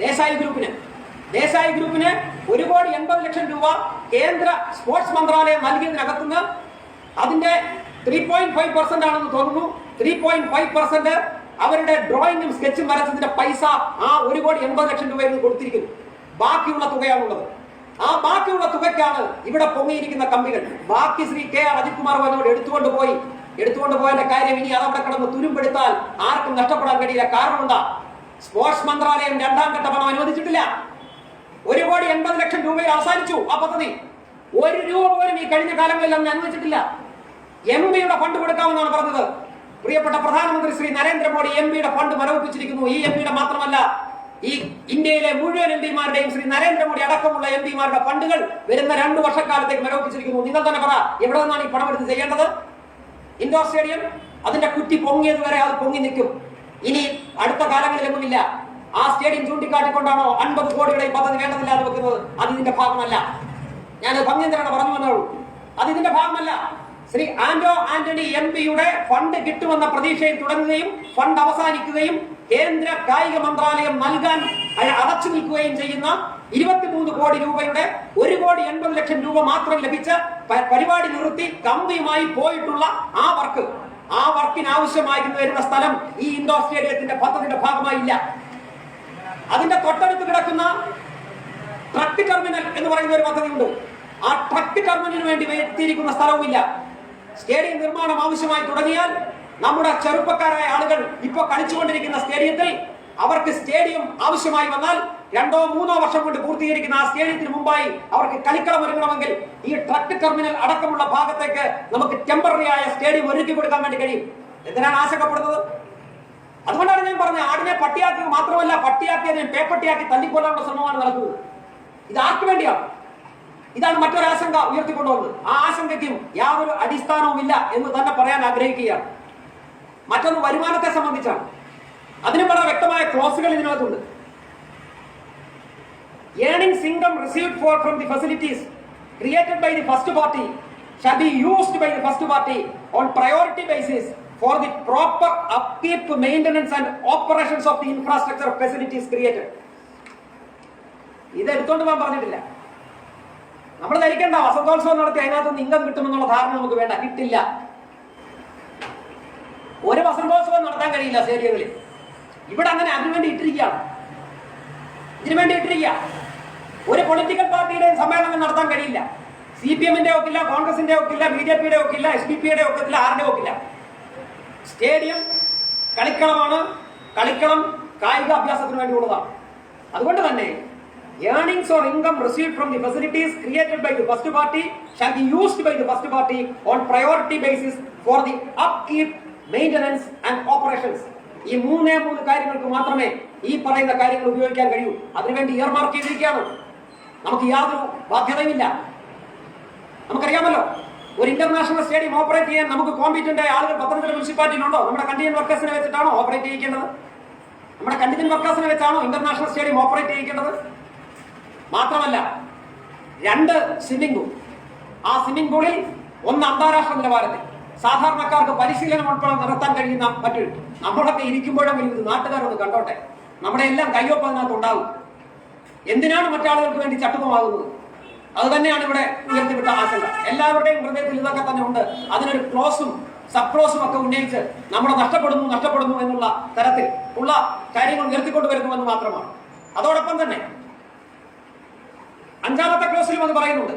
ദേശായി ഗ്രൂപ്പിന്. ദേശായി ഗ്രൂപ്പിന് 1,80,00,000 രൂപ കേന്ദ്ര സ്പോർട്സ് മന്ത്രാലയം നൽകിയതിനകത്തുനിന്ന് അതിന്റെ 3.5% ആണെന്ന് തോന്നുന്നു. 3.5% അവരുടെ ഡ്രോയിങ്ങും സ്കെച്ചും വരച്ചതിന്റെ പൈസ ആ 1,80,00,000 രൂപയിൽ നിന്ന് കൊടുത്തിരിക്കുന്നു. ബാക്കിയുള്ള തുകയാണുള്ളത്. ആ ബാക്കിയുള്ള തുകയ്ക്കാണ് ഇവിടെ പൊങ്ങിയിരിക്കുന്ന കമ്പികൾ. ബാക്കി ശ്രീ KR അജിത് കുമാർ വനോട് എടുത്തുകൊണ്ട് പോയതിന്റെ കാര്യം ഇനി അതവിടെ കിടന്ന് തുരുമ്പെടുത്താൽ ആർക്കും നഷ്ടപ്പെടാൻ കഴിയില്ല. കാരണം എന്താ? സ്പോർട്സ് മന്ത്രാലയം 2ാം ഘട്ട പണം അനുവദിച്ചിട്ടില്ല. 1,80,00,000 രൂപയിൽ അവസാനിച്ചു ആ പദ്ധതി. 1 രൂപ പോലും ഈ കഴിഞ്ഞ കാലങ്ങളിൽ അന്ന് അനുവദിച്ചിട്ടില്ല. MP-യുടെ ഫണ്ട് കൊടുക്കാമെന്നാണ് പറഞ്ഞത്. പ്രിയപ്പെട്ട പ്രധാനമന്ത്രി ശ്രീ നരേന്ദ്രമോദി MP-യുടെ ഫണ്ട് മരവിപ്പിച്ചിരിക്കുന്നു. ഈ MP-യുടെ മാത്രമല്ല, ഈ ഇന്ത്യയിലെ മുഴുവൻ MP-മാരുടെയും ശ്രീ നരേന്ദ്രമോദി അടക്കമുള്ള MP-മാരുടെ ഫണ്ടുകൾ വരുന്ന 2 വർഷക്കാലത്തേക്ക് മരവിപ്പിച്ചിരിക്കുന്നു. നിങ്ങൾ തന്നെ പറ, എവിടെ നിന്നാണ് ഈ പണം എടുത്ത് ചെയ്യേണ്ടത്? ഇൻഡോർ സ്റ്റേഡിയം അതിന്റെ കുറ്റി പൊങ്ങിയത് വരെ അത് പൊങ്ങി നിൽക്കും. ഇനി അടുത്ത കാലങ്ങളിലൊന്നുമില്ല. ആ സ്റ്റേഡിയം ചൂണ്ടിക്കാട്ടിക്കൊണ്ടാണോ 50 കോടിയുടെ പദ്ധതി വേണ്ടതില്ലാതെ വെക്കുന്നത്? അത് ഇതിന്റെ ഭാഗമല്ല. ഞാൻ ഭംഗ്യന്തരാണ് പറഞ്ഞു വന്നോളൂ. അത് ഇതിന്റെ ഭാഗമല്ല. ശ്രീ ആന്റോ ആന്റണി MP-യുടെ ഫണ്ട് കിട്ടുമെന്ന പ്രതീക്ഷയിൽ തുടങ്ങുകയും ഫണ്ട് അവസാനിക്കുകയും കേന്ദ്ര കായിക മന്ത്രാലയം നൽകാൻ അടച്ചു നിൽക്കുകയും ചെയ്യുന്ന 23 കോടി രൂപയുടെ 1,80,00,000 രൂപ മാത്രം ലഭിച്ച പരിപാടി നിർത്തി കമ്പിയുമായി പോയിട്ടുള്ള ആ വർക്കിന് ആവശ്യമായി വരുന്ന സ്ഥലം ഈ ഇൻഡോർ സ്റ്റേഡിയത്തിന്റെ പദ്ധതിയുടെ ഭാഗമായില്ല. അതിന്റെ തൊട്ടടുത്ത് കിടക്കുന്ന ട്രക്ക് ടെർമിനൽ എന്ന് പറയുന്ന ഒരു പദ്ധതിയുണ്ട്. ആ ട്രക്ക് ടെർമിനലിന് വേണ്ടി എത്തിയിരിക്കുന്ന സ്ഥലവുമില്ല. സ്റ്റേഡിയം നിർമ്മാണം ആവശ്യമായി തുടങ്ങിയാൽ നമ്മുടെ ചെറുപ്പക്കാരായ ആളുകൾ ഇപ്പൊ കളിച്ചുകൊണ്ടിരിക്കുന്ന സ്റ്റേഡിയത്തിൽ അവർക്ക് സ്റ്റേഡിയം ആവശ്യമായി വന്നാൽ 2-3 വർഷം കൊണ്ട് പൂർത്തീകരിക്കുന്ന ആ സ്റ്റേഡിയത്തിന് മുമ്പായി അവർക്ക് കളിക്കളം ഒരുങ്ങണമെങ്കിൽ ഈ ട്രക്ക് ടെർമിനൽ അടക്കമുള്ള ഭാഗത്തേക്ക് നമുക്ക് ടെമ്പററി ആയ സ്റ്റേഡിയം ഒരുക്കി കൊടുക്കാൻ വേണ്ടി കഴിയും. എന്തിനാണ് ആശങ്കപ്പെടുന്നത്? അതുകൊണ്ടാണ് ഞാൻ പറഞ്ഞത്, ആടിനെ പട്ടിയാക്കുക മാത്രമല്ല, പട്ടിയാക്കിയതിനെ പേപ്പട്ടിയാക്കി തല്ലിക്കൊല്ലാനുള്ള ശ്രമമാണ് നടക്കുന്നത്. ഇത് ആർക്ക് വേണ്ടിയാണ്? ഇതാണ് മറ്റൊരു ആശങ്ക ഉയർത്തിക്കൊണ്ടുവന്നത്. ആ ആശങ്കയ്ക്കും യാതൊരു അടിസ്ഥാനവുമില്ല എന്ന് തന്നെ പറയാൻ ആഗ്രഹിക്കുകയാണ്. മറ്റൊന്ന് വരുമാനത്തെ സംബന്ധിച്ചാണ്. അതിന് വളരെ വ്യക്തമായ ക്ലോസുകൾ ഇതിനകത്തുണ്ട്. Earnings income received from the facilities created by the first party shall be used by the first party on priority basis for the proper upkeep, maintenance and operations of the infrastructure facilities created. ഇത് എടുത്തോണ്ട് പോകാൻ പറഞ്ഞിട്ടില്ല. നമ്മൾ ധരിക്കേണ്ട വസന്തോത്സവം നടത്തി അതിനകത്ത് income കിട്ടുമെന്നുള്ള ധാരണ നമുക്ക് വേണ്ട. കിട്ടില്ല. ഒരു വസന്തോത്സവം നടത്താൻ കഴിയില്ല സ്റ്റേഡിയങ്ങളിൽ. ഇവിടെ അങ്ങനെ അതിനുവേണ്ടി ഇട്ടിരിക്കുകയാണ്. ഇതിനുവേണ്ടി ഇട്ടിരിക്കുക. ഒരു പൊളിറ്റിക്കൽ പാർട്ടിയുടെയും സമ്മേളനം നടത്താൻ കഴിയില്ല. CPM-ന്റെ ഒക്കില്ല, കോൺഗ്രസിന്റെ ഒക്കില്ല, BJP-യുടെ ഒക്കില്ല, SDP-യുടെ ഒക്കത്തില്ല, ആരുടെ ഒക്കില്ല. സ്റ്റേഡിയം കളിക്കളമാണ്. കളിക്കളം കായിക അഭ്യാസത്തിന് വേണ്ടിയുള്ളതാണ്. അതുകൊണ്ട് തന്നെ earnings or income received from the facilities created by the first party shall be used by the first party on priority basis for the upkeep, maintenance and operations. ഈ 3 കാര്യങ്ങൾക്ക് മാത്രമേ ഈ പറയുന്ന കാര്യങ്ങൾ ഉപയോഗിക്കാൻ കഴിയൂ. അതിനുവേണ്ടി ഇയർമാർക്ക് ചെയ്തിരിക്കുകയാണ്. നമുക്ക് യാതൊരു ബാധ്യതയുമില്ല. നമുക്കറിയാമല്ലോ, ഒരു ഇന്റർനാഷണൽ സ്റ്റേഡിയം ഓപ്പറേറ്റ് ചെയ്യാൻ നമുക്ക് കോമ്പീറ്റന്റ് ആയ ആളുകൾ പത്തനംതിട്ട മുനിസിപ്പാലിറ്റിയിലുണ്ടോ? നമ്മുടെ കണ്ടിജന്റ് വർക്കേഴ്സിനെ വെച്ചിട്ടാണോ ഓപ്പറേറ്റ് ചെയ്യിക്കേണ്ടത്? നമ്മുടെ കണ്ടിജന്റ് വർക്കേഴ്സിനെ വെച്ചാണോ ഇന്റർനാഷണൽ സ്റ്റേഡിയം ഓപ്പറേറ്റ് ചെയ്യിക്കേണ്ടത്? മാത്രമല്ല, 2 സ്വിമ്മിംഗ് പൂൾ. ആ സ്വിമ്മിംഗ് പൂളിൽ ഒന്ന് അന്താരാഷ്ട്ര നിലവാരത്തിൽ സാധാരണക്കാർക്ക് പരിശീലനം ഉൾപ്പെടെ നടത്താൻ കഴിയുന്ന മറ്റൊരു. നമ്മളൊക്കെ ഇരിക്കുമ്പോഴെങ്കിലും ഇത് നാട്ടുകാരൊന്ന് കണ്ടോട്ടെ. നമ്മുടെ എല്ലാം കയ്യൊപ്പം അതിനകത്ത് ഉണ്ടാവും. എന്തിനാണ് മറ്റാളുകൾക്ക് വേണ്ടി ചട്ടുപമാകുന്നത്? അത് തന്നെയാണ് ഇവിടെ ഉയർത്തിവിട്ട ആശങ്ക. എല്ലാവരുടെയും ഹൃദയത്തിൽ ഇതൊക്കെ തന്നെ ഉണ്ട്. അതിനൊരു ക്ലോസും സബ് ക്ലോസും ഒക്കെ ഉന്നയിച്ച് നമ്മുടെ നഷ്ടപ്പെടുന്നു എന്നുള്ള തരത്തിൽ ഉള്ള കാര്യങ്ങൾ ഉയർത്തിക്കൊണ്ടുവരുന്നുവെന്ന് മാത്രമാണ്. അതോടൊപ്പം തന്നെ 5ാമത്തെ ക്ലോസിലും അത് പറയുന്നുണ്ട്.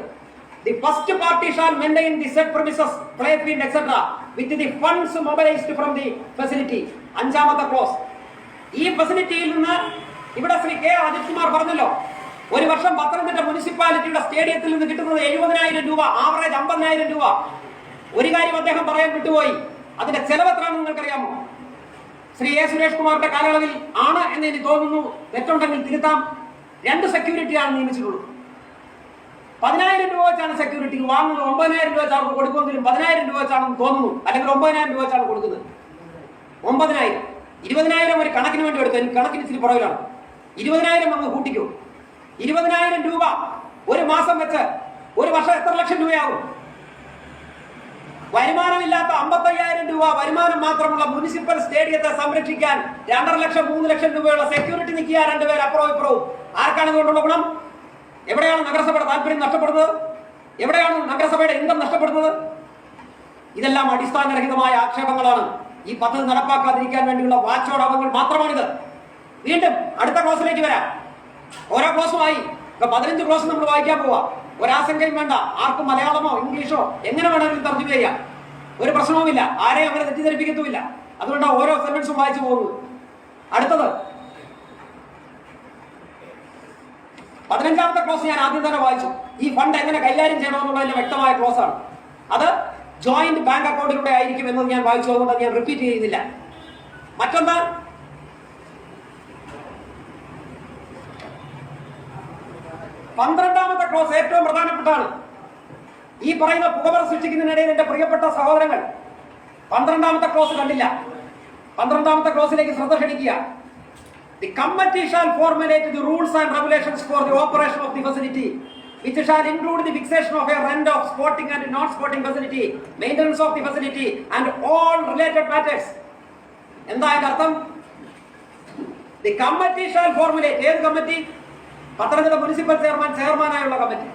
The first party shall maintain the said premises, play field, etc. with the funds mobilized from the facility. 5ാമത്തെ ക്ലോസ്. ഈ ഫെസിലിറ്റിയിൽ നിന്ന് ഇവിടെ ശ്രീ കെ അജിത് കുമാർ പറഞ്ഞല്ലോ, ഒരു വർഷം പത്തനംതിട്ട മുനിസിപ്പാലിറ്റിയുടെ സ്റ്റേഡിയത്തിൽ നിന്ന് കിട്ടുന്നത് 70,000 രൂപ, ആവറേജ് 50,000 രൂപ. ഒരു കാര്യം അദ്ദേഹം പറയാൻ വിട്ടുപോയി, അതിന്റെ ചെലവ് എത്രയാണെന്ന് നിങ്ങൾക്കറിയാമോ? ശ്രീ എ സുരേഷ് കുമാറിന്റെ കാലയളവിൽ ആണ് എന്ന് എനിക്ക് തോന്നുന്നു, തെറ്റുണ്ടെങ്കിൽ തിരുത്താം, 2 സെക്യൂരിറ്റിയാണ് നിയമിച്ചിട്ടുള്ളത്. 10,000 രൂപ വെച്ചാണ് സെക്യൂരിറ്റി വാങ്ങുന്നത്. 9,000 രൂപ വെച്ച് അവർക്ക് കൊടുക്കുമെങ്കിലും 10,000 രൂപ വെച്ചാണെന്ന് തോന്നുന്നു, അല്ലെങ്കിൽ 9,000 രൂപ വെച്ചാണ് കൊടുക്കുന്നത്. 9,000, 20,000 ഒരു കണക്കിന് വേണ്ടി എടുത്തു, എനിക്ക് കണക്കിന് ഇച്ചിരി പുറകിലാണ്. 20,000 അങ്ങ് കൂട്ടിക്കോ. 20,000 രൂപ ഒരു മാസം വെച്ച് ഒരു വർഷം എത്ര ലക്ഷം രൂപയാകും? വരുമാനമില്ലാത്ത 55,000 രൂപ വരുമാനം മാത്രമുള്ള മുനിസിപ്പൽ സ്റ്റേഡിയത്തെ സംരക്ഷിക്കാൻ 2.5 ലക്ഷം 3 ലക്ഷം രൂപയുള്ള സെക്യൂരിറ്റി നിൽക്കുക, 2 പേർ അപ്പുറവും ഇപ്പുറവും. ആർക്കാണ് ഇതുകൊണ്ടുള്ള ഗുണം? എവിടെയാണ് നഗരസഭയുടെ താല്പര്യം നഷ്ടപ്പെടുന്നത്? എവിടെയാണ് നഗരസഭയുടെ ഇൻകം നഷ്ടപ്പെടുന്നത്? ഇതെല്ലാം അടിസ്ഥാനരഹിതമായ ആക്ഷേപങ്ങളാണ്. ഈ പദ്ധതി നടപ്പാക്കാതിരിക്കാൻ വേണ്ടിയുള്ള വാച്ചോടവങ്ങൾ മാത്രമാണിത്. വീണ്ടും അടുത്ത ക്ലോസിലേക്ക് വരാം. ഓരോ ക്ലോസുമായി 15 ക്ലോസ് നമ്മൾ വായിക്കാൻ പോവാ. ഒരാശങ്കയും വേണ്ട, ആർക്കും മലയാളമോ ഇംഗ്ലീഷോ എങ്ങനെ വേണമെങ്കിലും തർജ്ജമ ചെയ്യാം, ഒരു പ്രശ്നവുമില്ല, ആരെയും അങ്ങനെ തെറ്റിദ്ധരിപ്പിക്കത്തുമില്ല. അതുകൊണ്ടാണ് ഓരോ സെന്റൻസും വായിച്ചു പോകുന്നത്. അടുത്തത് 15ാമത്തെ ക്ലോസ് ഞാൻ ആദ്യം തന്നെ വായിച്ചു. ഈ ഫണ്ട് എങ്ങനെ കൈകാര്യം ചെയ്യണമെന്നുള്ളതിന്റെ വ്യക്തമായ ക്ലോസ് ആണ്. അത് ജോയിന്റ് ബാങ്ക് അക്കൗണ്ടിലൂടെ ആയിരിക്കും എന്നത് ഞാൻ വായിച്ചു, അതുകൊണ്ട് ഞാൻ റിപ്പീറ്റ് ചെയ്യുന്നില്ല. മറ്റൊന്ന്, 12ാമത്തെ ക്ലോസ് ഏറ്റവും പ്രധാനപ്പെട്ടാണ്. ഈ പറയുന്ന പുകമറ സൃഷ്ടിക്കുന്നതിനിടയിൽ എന്റെ പ്രിയപ്പെട്ട സഹോദരങ്ങൾ 12ാമത്തെ ക്ലോസ് കണ്ടില്ല. 12ാമത്തെ ക്ലോസിലേക്ക് ശ്രദ്ധ ക്ഷണിക്കുക. The committee shall formulate the rules and regulations for the operation of the facility, which shall include the fixation of a rent of sporting and non-sporting facility, maintenance of the facility, and all related matters. എന്താ അതിന്റെ അർത്ഥം? The committee shall formulate. ഏത് കമ്മിറ്റി? Pathanamthitta municipal ചെയർമാനായുള്ള കമ്മിറ്റി.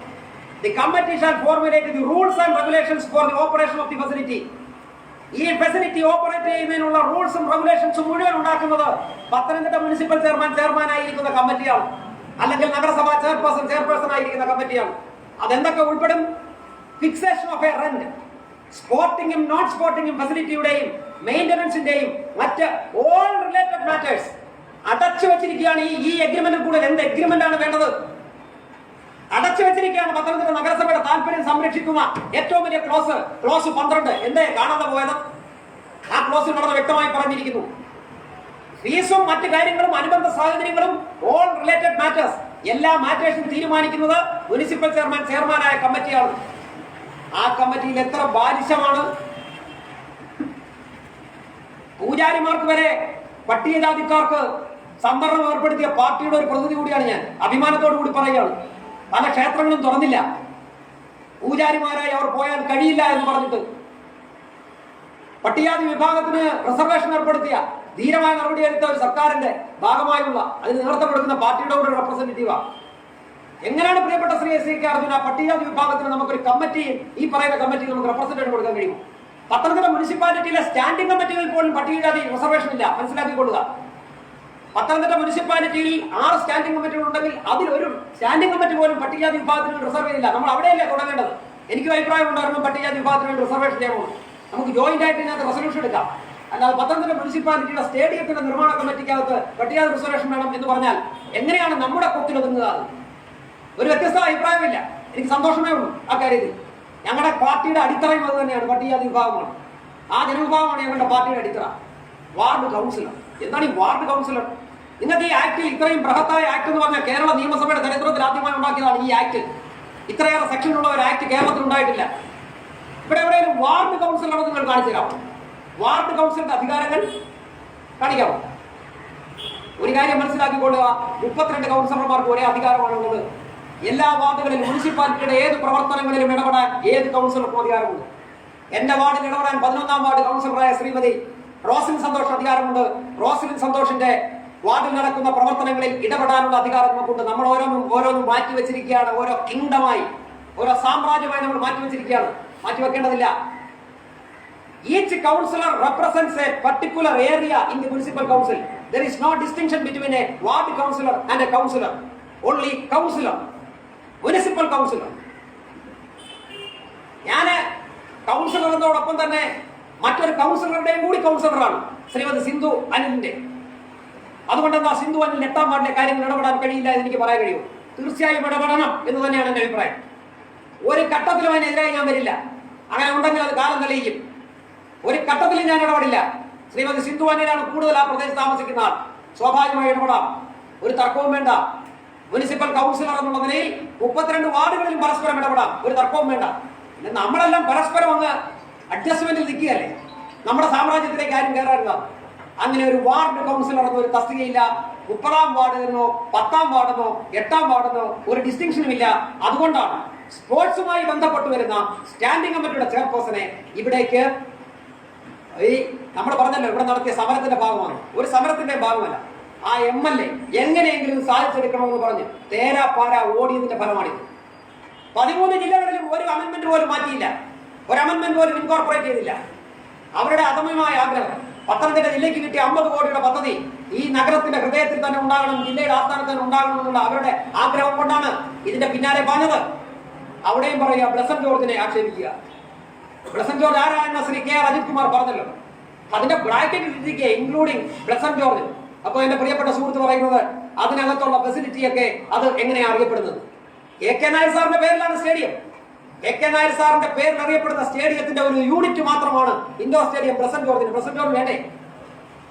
The committee shall formulate the rules and regulations for the operation of the facility. ഈ facility operate ചെയ്യുന്നതിനുള്ള റൂൾസും റെഗുലേഷൻസും മുഴുവൻ ഉണ്ടാക്കുന്നത് പത്തനംതിട്ട മുനിസിപ്പൽ ചെയർമാനായിരിക്കുന്ന കമ്മിറ്റിയാണ്, അല്ലെങ്കിൽ നഗരസഭ ചെയർപേഴ്സൺ ആയിരിക്കുന്ന കമ്മിറ്റിയാണ്. അതെന്തൊക്കെ ഉൾപ്പെടും? ഫിക്സേഷൻ ഓഫ് എ റെന്റ്, സ്പോർട്ടിംഗും നോൺ സ്പോർട്ടിംഗും ഫെസിലിറ്റിയുടെയും മെയിന്റനൻസിന്റെയും മറ്റ് ഓൾ റിലേറ്റഡ് മാറ്റേഴ്സ് അടച്ചു വെച്ചിരിക്കുകയാണ്. ഈ എഗ്രിമെന്റിൽ കൂടുതൽ എന്ത് എഗ്രിമെന്റ് ആണ് വേണ്ടത്? അടച്ചു വെച്ചിരിക്കുകയാണ്. പത്തനംതിട്ട നഗരസഭയുടെ താല്പര്യം സംരക്ഷിക്കുന്ന ഏറ്റവും വലിയ ക്ലോസ് 12. എന്തേ കാണാതെ പോയത്? ആ ക്ലോസിൽ വളരെ വ്യക്തമായി പറഞ്ഞിരിക്കുന്നു. ഫീസും മറ്റു കാര്യങ്ങളും അനുബന്ധ സാഹചര്യങ്ങളും ഓൾ റിലേറ്റഡ് മാറ്റേഴ്സ്, എല്ലാ മാറ്റേഴ്സും തീരുമാനിക്കുന്നത് മുനിസിപ്പൽ ചെയർമാനായ കമ്മിറ്റിയാണ്. ആ കമ്മിറ്റിയിൽ എത്ര ബാലിശമാണ്! പൂജാരിമാർക്ക് വരെ പട്ടികജാതിക്കാർക്ക് സംവരണം ഏർപ്പെടുത്തിയ പാർട്ടിയുടെ ഒരു പ്രതിനിധി കൂടിയാണ് ഞാൻ. അഭിമാനത്തോടു കൂടി പറയുകയാണ്. പല ക്ഷേത്രങ്ങളും തുറന്നില്ല, പൂജാരിമാരായി അവർ പോയാൽ കഴിയില്ല എന്ന് പറഞ്ഞിട്ട്. പട്ടികജാതി വിഭാഗത്തിന് റിസർവേഷൻ ഏർപ്പെടുത്തിയ ധീരമായ നടപടിയെടുത്ത ഒരു സർക്കാരിന്റെ ഭാഗമായുള്ള അതിന് നേതൃത്വം കൊടുക്കുന്ന പാർട്ടിയുടെ കൂടെ റെപ്രസെന്റേറ്റീവാണ്. എങ്ങനെയാണ് പ്രിയപ്പെട്ട ശ്രീ കെ അർജുന പട്ടികജാതി വിഭാഗത്തിന് നമുക്കൊരു കമ്മിറ്റി, ഈ പറയുന്ന കമ്മിറ്റി നമുക്ക് റെപ്രസെന്റേഷൻ കൊടുക്കാൻ കഴിയും? പത്തനംതിട്ട മുനിസിപ്പാലിറ്റിയിലെ സ്റ്റാൻഡിംഗ് കമ്മിറ്റികളിൽ പോലും പട്ടികജാതി റിസർവേഷൻ ഇല്ല, മനസ്സിലാക്കിക്കൊള്ളുക. പത്തനംതിട്ട മുനിസിപ്പാലിറ്റിയിൽ 6 സ്റ്റാൻഡിംഗ് കമ്മിറ്റികൾ ഉണ്ടെങ്കിൽ അതിൽ ഒരു സ്റ്റാൻഡിംഗ് കമ്മിറ്റി പോലും പട്ടികജാതി വിഭാഗത്തിന് റിസർവ് ചെയ്യില്ല. നമ്മൾ അവിടെയല്ലേ തുടങ്ങേണ്ടത്? എനിക്കും അഭിപ്രായം ഉണ്ടായിരുന്നു പട്ടികജാതി വിഭാഗത്തിന് വേണ്ടി റിസർവേഷൻ ചെയ്യണം. നമുക്ക് ജോയിന്റ് ആയിട്ട് ഇതിനകത്ത് റെസൊല്യൂഷൻ എടുക്കാം. അല്ലാതെ പത്തനംതിട്ട മുനിസിപ്പാലിറ്റിയുടെ സ്റ്റേഡിയത്തിന്റെ നിർമ്മാണ കമ്മിറ്റിക്കകത്ത് പട്ടികജാതി റിസർവേഷൻ വേണം എന്ന് പറഞ്ഞാൽ എങ്ങനെയാണ് നമ്മുടെ കൊത്തിലൊതുങ്ങുക? ഒരു വ്യത്യസ്ത അഭിപ്രായമില്ല. എനിക്ക് സന്തോഷമേ ഉള്ളൂ ആ കാര്യത്തിൽ. ഞങ്ങളുടെ പാർട്ടിയുടെ അടിത്തറയും അത് തന്നെയാണ്, പട്ടികജാതി വിഭാഗമാണ്. ആ ജനവിഭാഗമാണ് ഞങ്ങളുടെ പാർട്ടിയുടെ അടിത്തറ. Ward councillor. എന്താണ് ഈ വാർഡ് കൗൺസിലർ? നിങ്ങൾക്ക് ഈ ആക്ടിൽ ഇത്രയും ബൃഹത്തായ ആക്ട് എന്ന് പറഞ്ഞാൽ കേരള നിയമസഭയുടെ ചരിത്രത്തിൽ ആദ്യമായി ഉണ്ടാക്കിയതാണ് ഈ ആക്ട്. ഇത്രയേറെ സെക്ഷനുള്ള ഒരു ആക്ട് കേരളത്തിൽ ഉണ്ടായിട്ടില്ല. ഇവിടെ എവിടെയെങ്കിലും വാർഡ് കൗൺസിലർ നിങ്ങൾ കാണിച്ചു തരാമോ? വാർഡ് കൗൺസിലിന്റെ അധികാരങ്ങൾ കാണിക്കാമോ? ഒരു കാര്യം മനസ്സിലാക്കിക്കൊള്ളുക, 32 കൗൺസിലർമാർക്ക് ഒരേ അധികാരമാണുള്ളത്. എല്ലാ വാർഡുകളിലും മുനിസിപ്പാലിറ്റിയുടെ ഏത് പ്രവർത്തനങ്ങളിലും ഇടപെടാൻ ഏത് കൗൺസിലർക്കും അധികാരമുണ്ട്. എന്റെ വാർഡിൽ ഇടപെടാൻ 11ാം വാർഡ് കൗൺസിലറായ ശ്രീമതി റോസ്ലിൻ സന്തോഷ് അധികാരമുണ്ട്. റോസ്ലിൻ സന്തോഷിന്റെ വാർഡിൽ നടക്കുന്ന പ്രവർത്തനങ്ങളിൽ ഇടപെടാനുള്ള അധികാരം നമുക്കുണ്ട്. നമ്മൾ ഓരോന്നും മാറ്റി വെച്ചിരിക്കുകയാണ്. ഓരോ കിങ്ഡമായി, ഓരോ സാമ്രാജ്യമായി നമ്മൾ മാറ്റി വെച്ചിരിക്കുകയാണ്. മാറ്റിവെക്കേണ്ടതില്ല. Each councillor represents a particular area in the municipal council. There is no distinction between a ward councillor and a councillor. Only councillor, municipal councillor. ഞാൻ കൗൺസിലർ എന്നതോടൊപ്പം തന്നെ മറ്റൊരു കൗൺസിലറുടെയും കൂടി കൗൺസിലറാണ്, ശ്രീമതി സിന്ധു അനിലിന്റെ. അതുകൊണ്ട് എന്താ സിന്ധു അനിൽ 8-ാം വാർഡിലെ കാര്യങ്ങൾ ഇടപെടാൻ കഴിയില്ല എന്ന് എനിക്ക് പറയാൻ കഴിയും? തീർച്ചയായും ഇടപെടണം എന്ന് തന്നെയാണ് എന്റെ അഭിപ്രായം. ഒരു ഘട്ടത്തിലും അതിനെതിരായി ഞാൻ വരില്ല. അങ്ങനെ ഉണ്ടെങ്കിൽ അത് കാലം തെളിയിക്കും. ഒരു ഘട്ടത്തിലും ഞാൻ ഇടപെടില്ല. ശ്രീമതി സിന്ധു അനിലാണ് കൂടുതൽ ആ പ്രദേശത്ത് താമസിക്കുന്ന ആൾ. സ്വാഭാവികമായി ഇടപെടാം, ഒരു തർക്കവും വേണ്ട. മുനിസിപ്പൽ കൗൺസിലർ എന്നുള്ള നിലയിൽ 32 വാർഡുകളിലും പരസ്പരം ഇടപെടാം, ഒരു തർക്കവും വേണ്ട. പിന്നെ നമ്മളെല്ലാം പരസ്പരം അങ്ങ് അഡ്ജസ്റ്റ്മെന്റിൽ നിൽക്കുകയല്ലേ. നമ്മുടെ സാമ്രാജ്യത്തിലേക്ക് ആരും കയറാറില്ല. അങ്ങനെ ഒരു വാർഡ് കൗൺസിലർ എന്ന ഒരു തസ്തികയില്ല. 30-ാം വാർഡെന്നോ 10-ാം വാർഡെന്നോ 8-ാം വാർഡെന്നോ ഒരു ഡിസ്റ്റിങ്ഷനും ഇല്ല. അതുകൊണ്ടാണ് സ്പോർട്സുമായി ബന്ധപ്പെട്ട് വരുന്ന സ്റ്റാൻഡിംഗ് കമ്മിറ്റിയുടെ ചെയർപേഴ്സണെ ഇവിടേക്ക് ഈ നമ്മൾ പറഞ്ഞല്ലോ ഇവിടെ നടത്തിയ സമരത്തിന്റെ ഭാഗമാണ്, ഒരു സമരത്തിന്റെ ഭാഗമല്ല. ആ MLA എങ്ങനെയെങ്കിലും സാധിച്ചെടുക്കണമെന്ന് പറഞ്ഞ് തേരാപ്പാര ഓടിയതിന്റെ ഫലമാണിത്. 13 ജില്ലകളിലും ഒരു അമെന്റ്മെന്റ് പോലും മാറ്റിയില്ല, ഒരു അമെന്റ്മെന്റ് പോലും ഇൻകോർപ്പറേറ്റ് ചെയ്തില്ല. അവരുടെ അദമ്യമായ ആഗ്രഹം പത്തനംതിട്ട ജില്ലയ്ക്ക് കിട്ടിയ 50 കോടിയുടെ പദ്ധതി ഈ നഗരത്തിന്റെ ഹൃദയത്തിൽ തന്നെ ഉണ്ടാകണം, ജില്ലയുടെ ആസ്ഥാനത്ത് തന്നെ ഉണ്ടാകണം എന്നുള്ള അവരുടെ ആഗ്രഹം കൊണ്ടാണ് ഇതിന്റെ പിന്നാലെ പറഞ്ഞത്. അവിടെയും പറയുക ബ്ലസൻ ജോർജിനെ ആക്ഷേപിക്കുക. ബ്ലസൻ ജോർജ് ആരാണെന്ന് ശ്രീ KR അജിത് കുമാർ പറഞ്ഞല്ലോ. അതിന്റെ ബ്രാക്കറ്റ് ഇട്ടിരിക്കുക ഇൻക്ലൂഡിംഗ് ബ്ലസൻ ജോർജ്. അപ്പോൾ എന്റെ പ്രിയപ്പെട്ട സുഹൃത്ത് പറയുന്നത് അതിനകത്തുള്ള ഫെസിലിറ്റിയൊക്കെ അത് എങ്ങനെയാണ് അറിയപ്പെടുന്നത്? AK നായർ സാറിന്റെ പേരിലാണ് സ്റ്റേഡിയം. AK നായർ സാറിന്റെ പേരിൽ അറിയപ്പെടുന്ന സ്റ്റേഡിയത്തിന്റെ ഒരു യൂണിറ്റ് മാത്രമാണ് ഇൻഡോർ സ്റ്റേഡിയം ബ്ലസൻ ജോർജിന്. ബ്ലസൻ ജോർജ് വേണ്ടേ?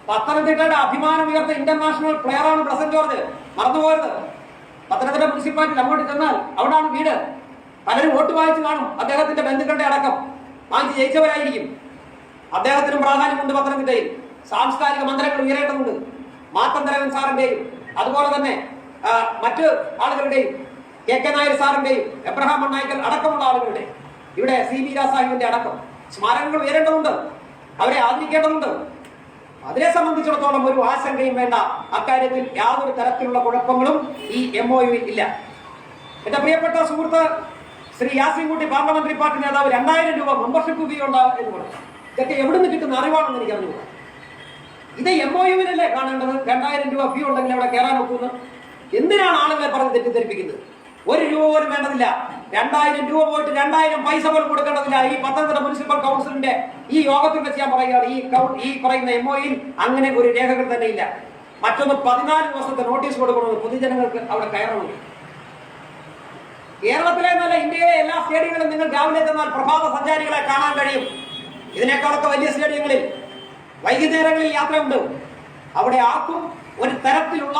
പത്തനംതിട്ടയുടെ അഭിമാനം ഉയർത്ത ഇന്റർനാഷണൽ പ്ലെയറാണ് ബ്ലസൻ ജോർജ്, മറന്നുപോയത്. പത്തനംതിട്ട മുനിസിപ്പാലിറ്റി അങ്ങോട്ട് ചെന്നാൽ അവിടാണ് വീട്. പലരും വോട്ട് വാങ്ങിച്ചു കാണും, അദ്ദേഹത്തിന്റെ ബന്ധുക്കളുടെ അടക്കം വാങ്ങിച്ച് ജയിച്ചവരായിരിക്കും. അദ്ദേഹത്തിനും പ്രാധാന്യമുണ്ട് പത്തനംതിട്ടയിൽ. സാംസ്കാരിക മന്ദിരങ്ങൾ ഉയരേണ്ടതുണ്ട്. മാത്തന്തരവൻ സാറിന്റെയും അതുപോലെ തന്നെ മറ്റ് ആളുകളുടെയും KK നായർ സാറിന്റെയും എബ്രഹാം മണ്ണായിക്കൽ അടക്കമുള്ള ആളുകളുടെ ഇവിടെ CB രാസാഹിബിന്റെ അടക്കം സ്മാരകങ്ങൾ ഉയരേണ്ടതുണ്ട്, അവരെ ആദരിക്കേണ്ടതുണ്ട്. അതിനെ സംബന്ധിച്ചിടത്തോളം ഒരു ആശങ്കയും വേണ്ട. അക്കാര്യത്തിൽ യാതൊരു തരത്തിലുള്ള കുഴപ്പങ്ങളും ഈ MOU ഇല്ല. എന്റെ പ്രിയപ്പെട്ട സുഹൃത്ത് ശ്രീ യാസിൻകുട്ടി പാർലമെന്ററി പാർട്ടി നേതാവ് 2000 രൂപ മെമ്പർഷിപ്പ് ഫീ ഉണ്ട് എന്ന് പറഞ്ഞു. ഇതൊക്കെ എവിടെ നിന്ന് കിട്ടുന്ന അറിവാണെന്ന് എനിക്ക് അറിഞ്ഞു. ഇത് MOU-വിനല്ലേ കാണേണ്ടത്? 2000 രൂപ ഫീ ഉണ്ടെങ്കിൽ അവിടെ കയറാൻ ഒക്കുന്നു. എന്തിനാണ് ആളുകളെ പറഞ്ഞ് തെറ്റിദ്ധരിപ്പിക്കുന്നത്? 1 രൂപ പോലും വേണ്ടതില്ല. 2000 രൂപ പോയിട്ട് 2000 പൈസ പോലും കൊടുക്കേണ്ടതില്ല. ഈ പത്തനംതിട്ട മുനിസിപ്പൽ കൗൺസിലിന്റെ ഈ യോഗത്തിൽ വെച്ച് ഞാൻ പറയുകയാണ്, ഈ പറയുന്ന MOU-ൽ അങ്ങനെ ഒരു രേഖകൾ തന്നെ ഇല്ല. മറ്റൊന്ന് 14 ദിവസത്തെ നോട്ടീസ് കൊടുക്കണമെന്ന് പൊതുജനങ്ങൾക്ക് അവിടെ കയറണമെങ്കിൽ. കേരളത്തിലെ എന്നല്ല ഇന്ത്യയിലെ എല്ലാ സ്റ്റേഡിയങ്ങളും നിങ്ങൾ രാവിലെ ചെന്നാൽ പ്രഭാത സഞ്ചാരികളെ കാണാൻ കഴിയും. ഇതിനേക്കാളൊക്കെ വലിയ സ്റ്റേഡിയങ്ങളിൽ വൈകുന്നേരങ്ങളിൽ യാത്രയുണ്ട്. അവിടെ ആർക്കും ഒരു തരത്തിലുള്ള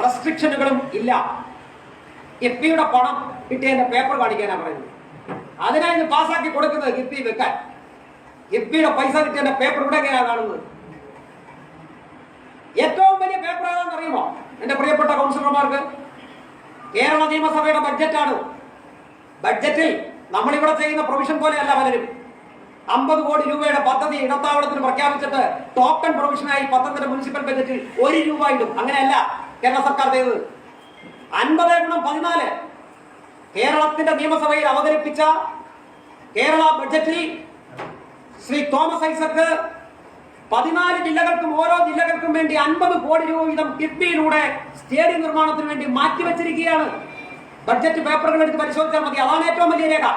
റെസ്ട്രിക്ഷനുകളും ഇല്ല. കിഫ്ബിയുടെ പണം കിട്ടിയതിന്റെ പേപ്പർ കാണിക്കാനാണ് പറയുന്നത്. അതിനായി പാസ്സാക്കി കൊടുക്കുന്നത് കിഫ്ബി വെക്കാൻ. കിഫ്ബിയുടെ പൈസ കിട്ടിയതിന്റെ പേപ്പർ ഇവിടെ എങ്ങനെയാണ് കാണുന്നത്? ഏറ്റവും വലിയ പേപ്പർ ഏതാണെന്ന് അറിയുമോ എന്റെ പ്രിയപ്പെട്ട കൗൺസിലർമാർക്ക്? കേരള നിയമസഭയുടെ ബഡ്ജറ്റാണ്. ബഡ്ജറ്റിൽ നമ്മളിവിടെ ചെയ്യുന്ന പ്രൊവിഷൻ പോലെയല്ല പലരും. 50 കോടി രൂപയുടെ പദ്ധതി ഇടത്താവളത്തിന് പ്രഖ്യാപിച്ചിട്ട് ടോക്കൺ പ്രൊവിഷനായി പത്തനംതിട്ട മുനിസിപ്പൽ ബഡ്ജറ്റിൽ 1 രൂപ ഇടും. അങ്ങനെയല്ല കേരള സർക്കാർ ചെയ്തത്. 50-14 കേരളത്തിന്റെ നിയമസഭയിൽ അവതരിപ്പിച്ച കേരള ബഡ്ജറ്റിൽ ശ്രീ തോമസ് ഐസക് 14 ജില്ലകൾക്കും ഓരോ ജില്ലകൾക്കും വേണ്ടി 50 കോടി രൂപ വീതം കിഫ്ബിയിലൂടെ സ്റ്റേഡിയം നിർമ്മാണത്തിന് വേണ്ടി മാറ്റിവെച്ചിരിക്കുകയാണ്. ബഡ്ജറ്റ് പേപ്പറുകൾ എടുത്ത് പരിശോധിച്ചാൽ മതി. അതാണ് ഏറ്റവും വലിയ രേഖ.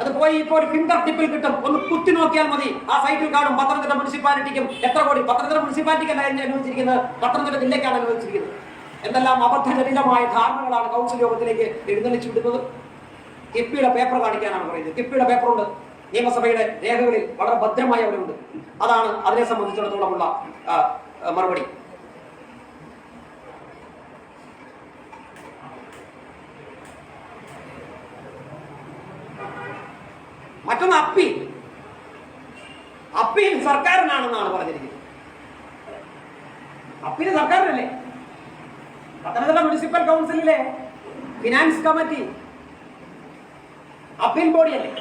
അത് പോയി ഇപ്പോൾ ഒരു ഫിംഗർ ടിപ്പിൽ കിട്ടും. ഒന്ന് കുത്തി നോക്കിയാൽ മതി. ആ സൈറ്റിൽ കാണും പത്തനംതിട്ട മുനിസിപ്പാലിറ്റിക്കും എത്ര കോടി. പത്തനംതിട്ട മുനിസിപ്പാലിറ്റിക്കല്ല അനുവദിച്ചിരിക്കുന്നത്, പത്തനംതിട്ട ജില്ലയ്ക്കാണ് അനുവദിച്ചിരിക്കുന്നത്. എന്തെല്ലാം അബദ്ധജനിതമായ ധാരണകളാണ് കൗൺസിൽ യോഗത്തിലേക്ക് എഴുന്നള്ളിച്ചു വിടുന്നത്. കിഫ്ബിയുടെ പേപ്പർ കാണിക്കാനാണ് പറയുന്നത്. കിഫ്ബിയുടെ പേപ്പറുണ്ട്, നിയമസഭയുടെ രേഖകളിൽ വളരെ ഭദ്രമായി അവിടെ ഉണ്ട്. അതാണ് അതിനെ സംബന്ധിച്ചിടത്തോളമുള്ള മറുപടി. മറ്റൊന്ന് അപ്പീൽ സർക്കാരിനാണെന്നാണ് പറഞ്ഞിരിക്കുന്നത്. അപ്പീൽ സർക്കാരിനല്ലേ? പത്തനംതിട്ട മുനിസിപ്പൽ കൗൺസിലിലെ ഫിനാൻസ് കമ്മിറ്റി അപ്പീൽ ബോഡിയല്ലേ?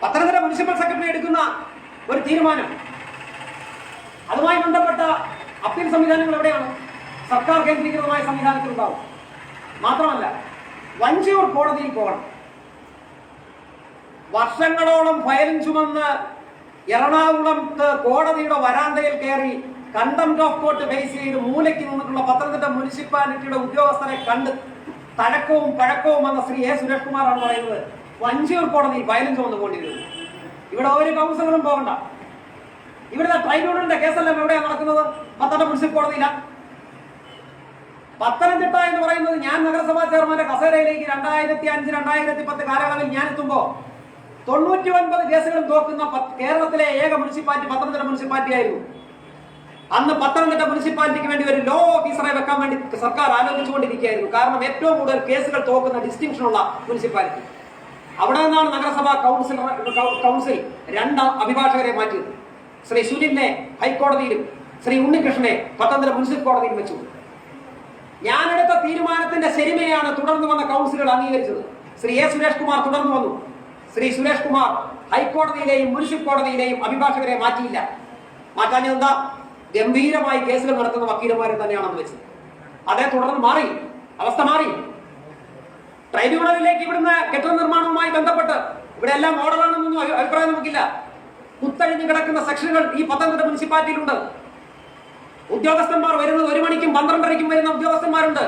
പത്തനംതിട്ട മുനിസിപ്പൽ സെക്രട്ടറി എടുക്കുന്ന ഒരു തീരുമാനം, അതുമായി ബന്ധപ്പെട്ട അപ്പീൽ സംവിധാനങ്ങൾ എവിടെയാണ്? സർക്കാർ കേന്ദ്രീകൃതമായ സംവിധാനത്തിലുണ്ടാവും. മാത്രമല്ല വഞ്ചിയൂർ കോടതിയിൽ പോകണം. വർഷങ്ങളോളം ഫയലും ചുമന്ന് എറണാകുളത്ത് കോടതിയുടെ വരാന്തയിൽ കയറി കണ്ടംപ്റ്റ് ഓഫ് കോർട്ട് ഫേസ് ചെയ്ത് മൂലയ്ക്ക് നിന്നിട്ടുള്ള പത്തനംതിട്ട മുനിസിപ്പാലിറ്റിയുടെ ഉദ്യോഗസ്ഥരെ കണ്ട് തഴക്കവും പഴക്കവും വന്ന ശ്രീ A. സുരേഷ് കുമാറാണ് പറയുന്നത് വഞ്ചിയൂർ കോടതിയിൽ ഫയലും ചുമന്ന് കൊണ്ടിരുന്നത്. ഇവിടെ ഒരു കൗൺസിലറും പോകണ്ട. ഇവിടുത്തെ ട്രൈബ്യൂണലിന്റെ കേസെല്ലാം എവിടെയാണ് നടക്കുന്നത്? പത്തനംതിട്ട മുനിസിപ്പൽ കോടതിയിലാണ്. പത്തനംതിട്ട എന്ന് പറയുന്നത് ഞാൻ നഗരസഭാ ചെയർമാന്റെ കസേരയിലേക്ക് 2005, 2010 കാലയളവിൽ ഞാൻ എത്തുമ്പോ 99 കേസുകളും തോക്കുന്ന കേരളത്തിലെ ഏക മുനിസിപ്പാലിറ്റി പത്തനംതിട്ട മുനിസിപ്പാലിറ്റി ആയിരുന്നു. അന്ന് പത്തനംതിട്ട മുനിസിപ്പാലിറ്റിക്ക് വേണ്ടി ഒരു ലോ ഓഫീസറെ വെക്കാൻ വേണ്ടി സർക്കാർ ആലോചിച്ചുകൊണ്ടിരിക്കുകയായിരുന്നു. കാരണം ഏറ്റവും കൂടുതൽ കേസുകൾ തോക്കുന്ന ഡിസ്റ്റിങ്ഷനുള്ള മുനിസിപ്പാലിറ്റി. അവിടെ നിന്നാണ് നഗരസഭാ കൗൺസിൽ 2 അഭിഭാഷകരെ മാറ്റിയത്. ശ്രീ സുനിലിനെ ഹൈക്കോടതിയിലും ശ്രീ ഉണ്ണികൃഷ്ണനെ പത്തനംതിട്ട മുനിസിപ്പൽ കോടതിയിലും വെച്ചു. ഞാനെടുത്ത തീരുമാനത്തിന്റെ ശരിമയാണ് തുടർന്ന് വന്ന കൗൺസിലുകൾ അംഗീകരിച്ചത്. ശ്രീ എ സുരേഷ് കുമാർ തുടർന്ന് വന്നു. ശ്രീ സുരേഷ് കുമാർ ഹൈക്കോടതിയിലെയും മുനിസിപ്പൽ കോടതിയിലെയും അഭിഭാഷകരെ മാറ്റിയില്ല. മാറ്റാഞ്ഞെന്താ? ഗംഭീരമായി കേസുകൾ നടത്തുന്ന വക്കീലന്മാരെ തന്നെയാണെന്ന് വെച്ചത്. അതേ തുടർന്ന് മാറി, അവസ്ഥ മാറി. ട്രൈബ്യൂണലിലേക്ക് ഇവിടുന്ന് കെട്ടിട നിർമ്മാണവുമായി ബന്ധപ്പെട്ട് ഇവിടെ എല്ലാം മോഡലാണെന്നൊന്നും അഭിപ്രായം നമുക്കില്ല. കുത്തഴിഞ്ഞു കിടക്കുന്ന സെക്ഷനുകൾ ഈ പത്തനംതിട്ട മുനിസിപ്പാലിറ്റിയിലുണ്ട്. ഉദ്യോഗസ്ഥന്മാർ വരുന്നത് 1 മണിക്കും 12:30ക്കും വരുന്ന ഉദ്യോഗസ്ഥന്മാരുണ്ട്.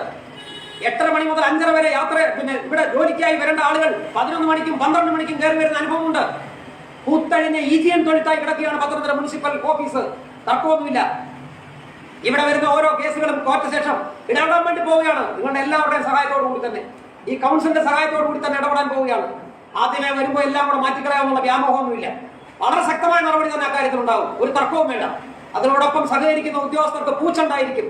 8:30 മണി മുതൽ 5:30 വരെ ഇവിടെ ജോലിക്കായി വരേണ്ട ആളുകൾ 11 മണിക്കും 12 മണിക്കും കയറി വരുന്ന അനുഭവമുണ്ട്. കുത്തഴിഞ്ഞ ഈജിയൻ തൊഴുത്തായി കിടക്കുകയാണ് പത്തനംതിട്ട മുനിസിപ്പൽ ഓഫീസ്. തർക്കമൊന്നുമില്ല. ഇവിടെ വരുന്ന ഓരോ കേസുകളും കോർട്ട് ശേഷം ഇടപെടാൻ വേണ്ടി പോവുകയാണ്. നിങ്ങളുടെ എല്ലാവരുടെയും സഹായത്തോടു കൂടി തന്നെ, ഈ കൗൺസിലിന്റെ സഹായത്തോടു കൂടി തന്നെ ഇടപെടാൻ പോവുകയാണ്. ആദ്യമേ വരുമ്പോൾ എല്ലാം കൂടെ മാറ്റിക്കളയാമെന്നുള്ള വ്യാമോഹമൊന്നുമില്ല. വളരെ ശക്തമായ നടപടി തന്നെ അക്കാര്യത്തിൽ ഉണ്ടാവും. ഒരു തർക്കവും വേണ്ട. അതിനോടൊപ്പം സഹകരിക്കുന്ന ഉദ്യോഗസ്ഥർക്ക് പൂച്ചുണ്ടായിരിക്കും.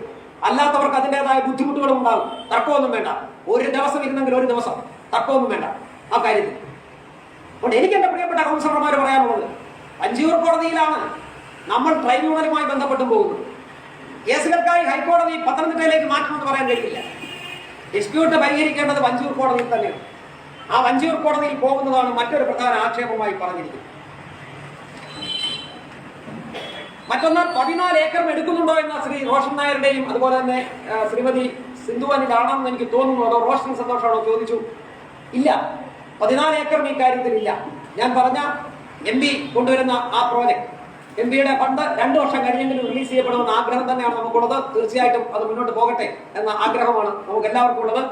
അല്ലാത്തവർക്ക് അതിൻ്റെതായ ബുദ്ധിമുട്ടുകളും ഉണ്ടാകും. തർക്കമൊന്നും വേണ്ട. ഒരു ദിവസം ഇരുന്നെങ്കിൽ ഒരു ദിവസം, തർക്കമൊന്നും വേണ്ട ആ കാര്യത്തിൽ. അതുകൊണ്ട് എനിക്ക് എന്റെ പ്രിയപ്പെട്ട കൗൺസിലർമാർ പറയാനുള്ളത്, വഞ്ചിയൂർ കോടതിയിലാണ് നമ്മൾ ട്രൈബ്യൂണലുമായി ബന്ധപ്പെട്ടും പോകുന്നത്. കേസുകൾക്കായി ഹൈക്കോടതി പത്തനംതിട്ടയിലേക്ക് മാറ്റണമെന്ന് പറയാൻ കഴിയില്ല. ഡിസ്പ്യൂട്ട് പരിഹരിക്കേണ്ടത് വഞ്ചിയൂർ കോടതിയിൽ തന്നെയാണ്. ആ വഞ്ചിയൂർ കോടതിയിൽ പോകുന്നതാണ് മറ്റൊരു പ്രധാന ആക്ഷേപമായി പറഞ്ഞിരിക്കുന്നത്. മറ്റൊന്ന് 14 ഏക്കർ എടുക്കുന്നുണ്ടോ എന്ന ശ്രീ റോഷൻ നായരുടെയും അതുപോലെ തന്നെ ശ്രീമതി സിന്ധുവനിലാണെന്ന് എനിക്ക് തോന്നുന്നു. അതോ റോഷൻ സന്തോഷമാണോ ചോദിച്ചു. ഇല്ല, 14 ഏക്കറും ഈ കാര്യത്തിൽ ഇല്ല. ഞാൻ പറഞ്ഞ MP കൊണ്ടുവരുന്ന ആ പ്രോജക്ട്, MP-യുടെ ഫണ്ട് 2 വർഷം കഴിഞ്ഞെങ്കിലും റിലീസ് ചെയ്യപ്പെടുമെന്ന ആഗ്രഹം തന്നെയാണ് നമുക്കുള്ളത്. തീർച്ചയായിട്ടും അത് മുന്നോട്ട് പോകട്ടെ എന്ന ആഗ്രഹമാണ് നമുക്ക് എല്ലാവർക്കും ഉള്ളത്.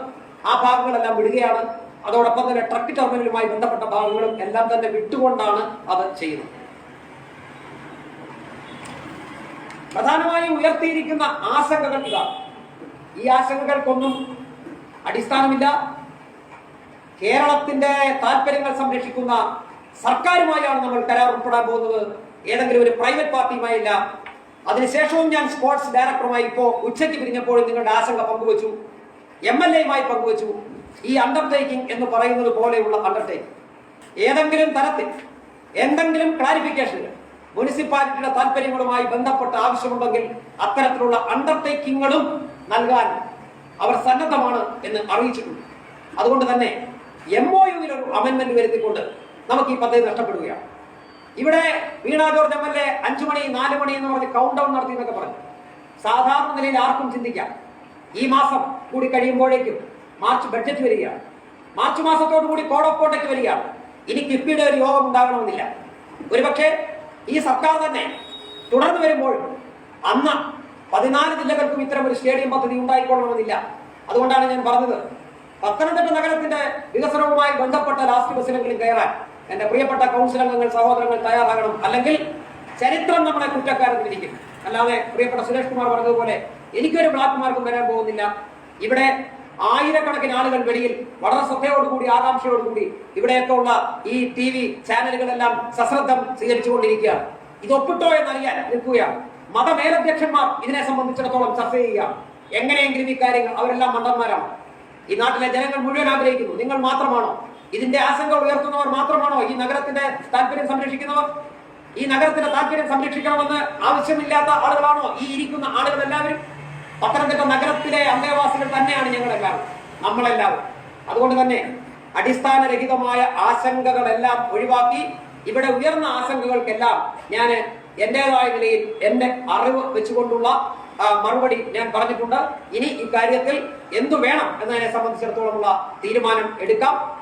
ആ ഭാഗങ്ങളെല്ലാം വിടുകയാണ്. അതോടൊപ്പം തന്നെ ട്രക്ക് ടെർമിനലുമായി ബന്ധപ്പെട്ട ഭാഗങ്ങളും എല്ലാം തന്നെ വിട്ടുകൊണ്ടാണ് അത് ചെയ്യുന്നത്. പ്രധാനമായും ഉയർത്തിയിരിക്കുന്ന ആശങ്കകൾ ഇതാണ്. ഈ ആശങ്കകൾക്കൊന്നും അടിസ്ഥാനമില്ല. കേരളത്തിന്റെ താല്പര്യങ്ങൾ സംരക്ഷിക്കുന്ന സർക്കാരുമായാണ് നമ്മൾ കരാർ ഉൾപ്പെടാൻ പോകുന്നത്. ഏതെങ്കിലും ഒരു പ്രൈവറ്റ് പാർട്ടിയുമായില്ല. അതിനുശേഷവും ഞാൻ സ്പോർട്സ് ഡയറക്ടറുമായി ഇപ്പോൾ ഉച്ചയ്ക്ക് പിരിഞ്ഞപ്പോഴും നിങ്ങളുടെ ആശങ്ക പങ്കുവച്ചു. MLA-യുമായി പങ്കുവച്ചു. ഈ അണ്ടർടേക്കിംഗ് എന്ന് പറയുന്നത് പോലെയുള്ള അണ്ടർടേക്കിംഗ് ഏതെങ്കിലും തരത്തിൽ എന്തെങ്കിലും ക്ലാരിഫിക്കേഷനുകൾ മുനിസിപ്പാലിറ്റിയുടെ താല്പര്യങ്ങളുമായി ബന്ധപ്പെട്ട ആവശ്യമുണ്ടെങ്കിൽ അത്തരത്തിലുള്ള അണ്ടർടേക്കിങ്ങുകളും നൽകാൻ അവർ സന്നദ്ധമാണ് എന്ന് അറിയിച്ചിട്ടുണ്ട്. അതുകൊണ്ട് തന്നെ MOU-ൽ ഒരു അമെന്റ്മെന്റ് വരുത്തിക്കൊണ്ട് നമുക്ക് ഈ പദ്ധതി നഷ്ടപ്പെടുകയാണ്. ഇവിടെ വീണ ജോർജ് MLA 5 മണി 4 മണി എന്ന് പറഞ്ഞ് കൗണ്ട് ഡൗൺ നടത്തി എന്നൊക്കെ പറഞ്ഞു. സാധാരണ നിലയിൽ ആർക്കും ചിന്തിക്കാം, ഈ മാസം കൂടി കഴിയുമ്പോഴേക്കും മാർച്ച് ബഡ്ജറ്റ് വരികയാണ്. മാർച്ച് മാസത്തോടു കൂടി കോഡ് ഓഫ് കോണ്ടക്ട് വരികയാണ്. ഇനി കിഫ്ബിയുടെ ഒരു യോഗം ഉണ്ടാകണമെന്നില്ല. ഒരുപക്ഷെ ഈ സർക്കാർ തന്നെ തുടർന്ന് വരുമ്പോൾ അന്ന് 14 ജില്ലകൾക്കും ഇത്തരം ഒരു സ്റ്റേഡിയം പദ്ധതി ഉണ്ടായിക്കൊള്ളണമെന്നില്ല. അതുകൊണ്ടാണ് ഞാൻ പറഞ്ഞത്, പത്തനംതിട്ട നഗരത്തിന്റെ വികസനവുമായി ബന്ധപ്പെട്ട ലാസ്റ്റ് ബസ്സിലെങ്കിലും കയറാൻ എന്റെ പ്രിയപ്പെട്ട കൗൺസിൽ അംഗങ്ങൾ, സഹോദരങ്ങൾ തയ്യാറാകണം. അല്ലെങ്കിൽ ചരിത്രം നമ്മളെ കുറ്റക്കാരൻ വിധിക്കും. അല്ലാതെ പ്രിയപ്പെട്ട സുരേഷ് കുമാർ പറഞ്ഞതുപോലെ എനിക്കൊരു ബ്ലാക്ക് മാർക്കും വരാൻ പോകുന്നില്ല. ഇവിടെ ആയിരക്കണക്കിന് ആളുകൾ വെളിയിൽ വളരെ ശ്രദ്ധയോടുകൂടി ആകാംക്ഷയോടുകൂടി ഇവിടെയൊക്കെ ഉള്ള ഈ TV ചാനലുകളെല്ലാം സശ്രദ്ധം സ്വീകരിച്ചുകൊണ്ടിരിക്കുകയാണ്. ഇത് ഒപ്പിട്ടോ എന്നറിയാൻ നിൽക്കുകയാണ്. മതമേലധ്യക്ഷന്മാർ ഇതിനെ സംബന്ധിച്ചിടത്തോളം ചർച്ച ചെയ്യുകയാണ്. എങ്ങനെയെങ്കിലും ഈ കാര്യങ്ങൾ, അവരെല്ലാം മണ്ടന്മാരാണ്. ഈ നാട്ടിലെ ജനങ്ങൾ മുഴുവൻ ആഗ്രഹിക്കുന്നു. നിങ്ങൾ മാത്രമാണോ ഇതിന്റെ ആശങ്ക ഉയർത്തുന്നവർ? മാത്രമാണോ ഈ നഗരത്തിന്റെ താല്പര്യം സംരക്ഷിക്കുന്നവർ? ഈ നഗരത്തിന്റെ താല്പര്യം സംരക്ഷിക്കണമെന്ന് ആവശ്യമില്ലാത്ത ആളുകളാണോ ഈ ഇരിക്കുന്ന ആളുകൾ എല്ലാവരും? പത്തനംതിട്ട നഗരത്തിലെ അന്തേവാസികൾ തന്നെയാണ് ഞങ്ങളെല്ലാവരും, നമ്മളെല്ലാവരും. അതുകൊണ്ട് തന്നെ അടിസ്ഥാനരഹിതമായ ആശങ്കകളെല്ലാം ഒഴിവാക്കി ഇവിടെ ഉയർന്ന ആശങ്കകൾക്കെല്ലാം ഞാൻ എന്റേതായ നിലയിൽ എന്റെ അറിവ് വെച്ചുകൊണ്ടുള്ള മറുപടി ഞാൻ പറഞ്ഞിട്ടുണ്ട്. ഇനി ഇക്കാര്യത്തിൽ എന്തു വേണം എന്നതിനെ സംബന്ധിച്ചിടത്തോളമുള്ള തീരുമാനം എടുക്കാം.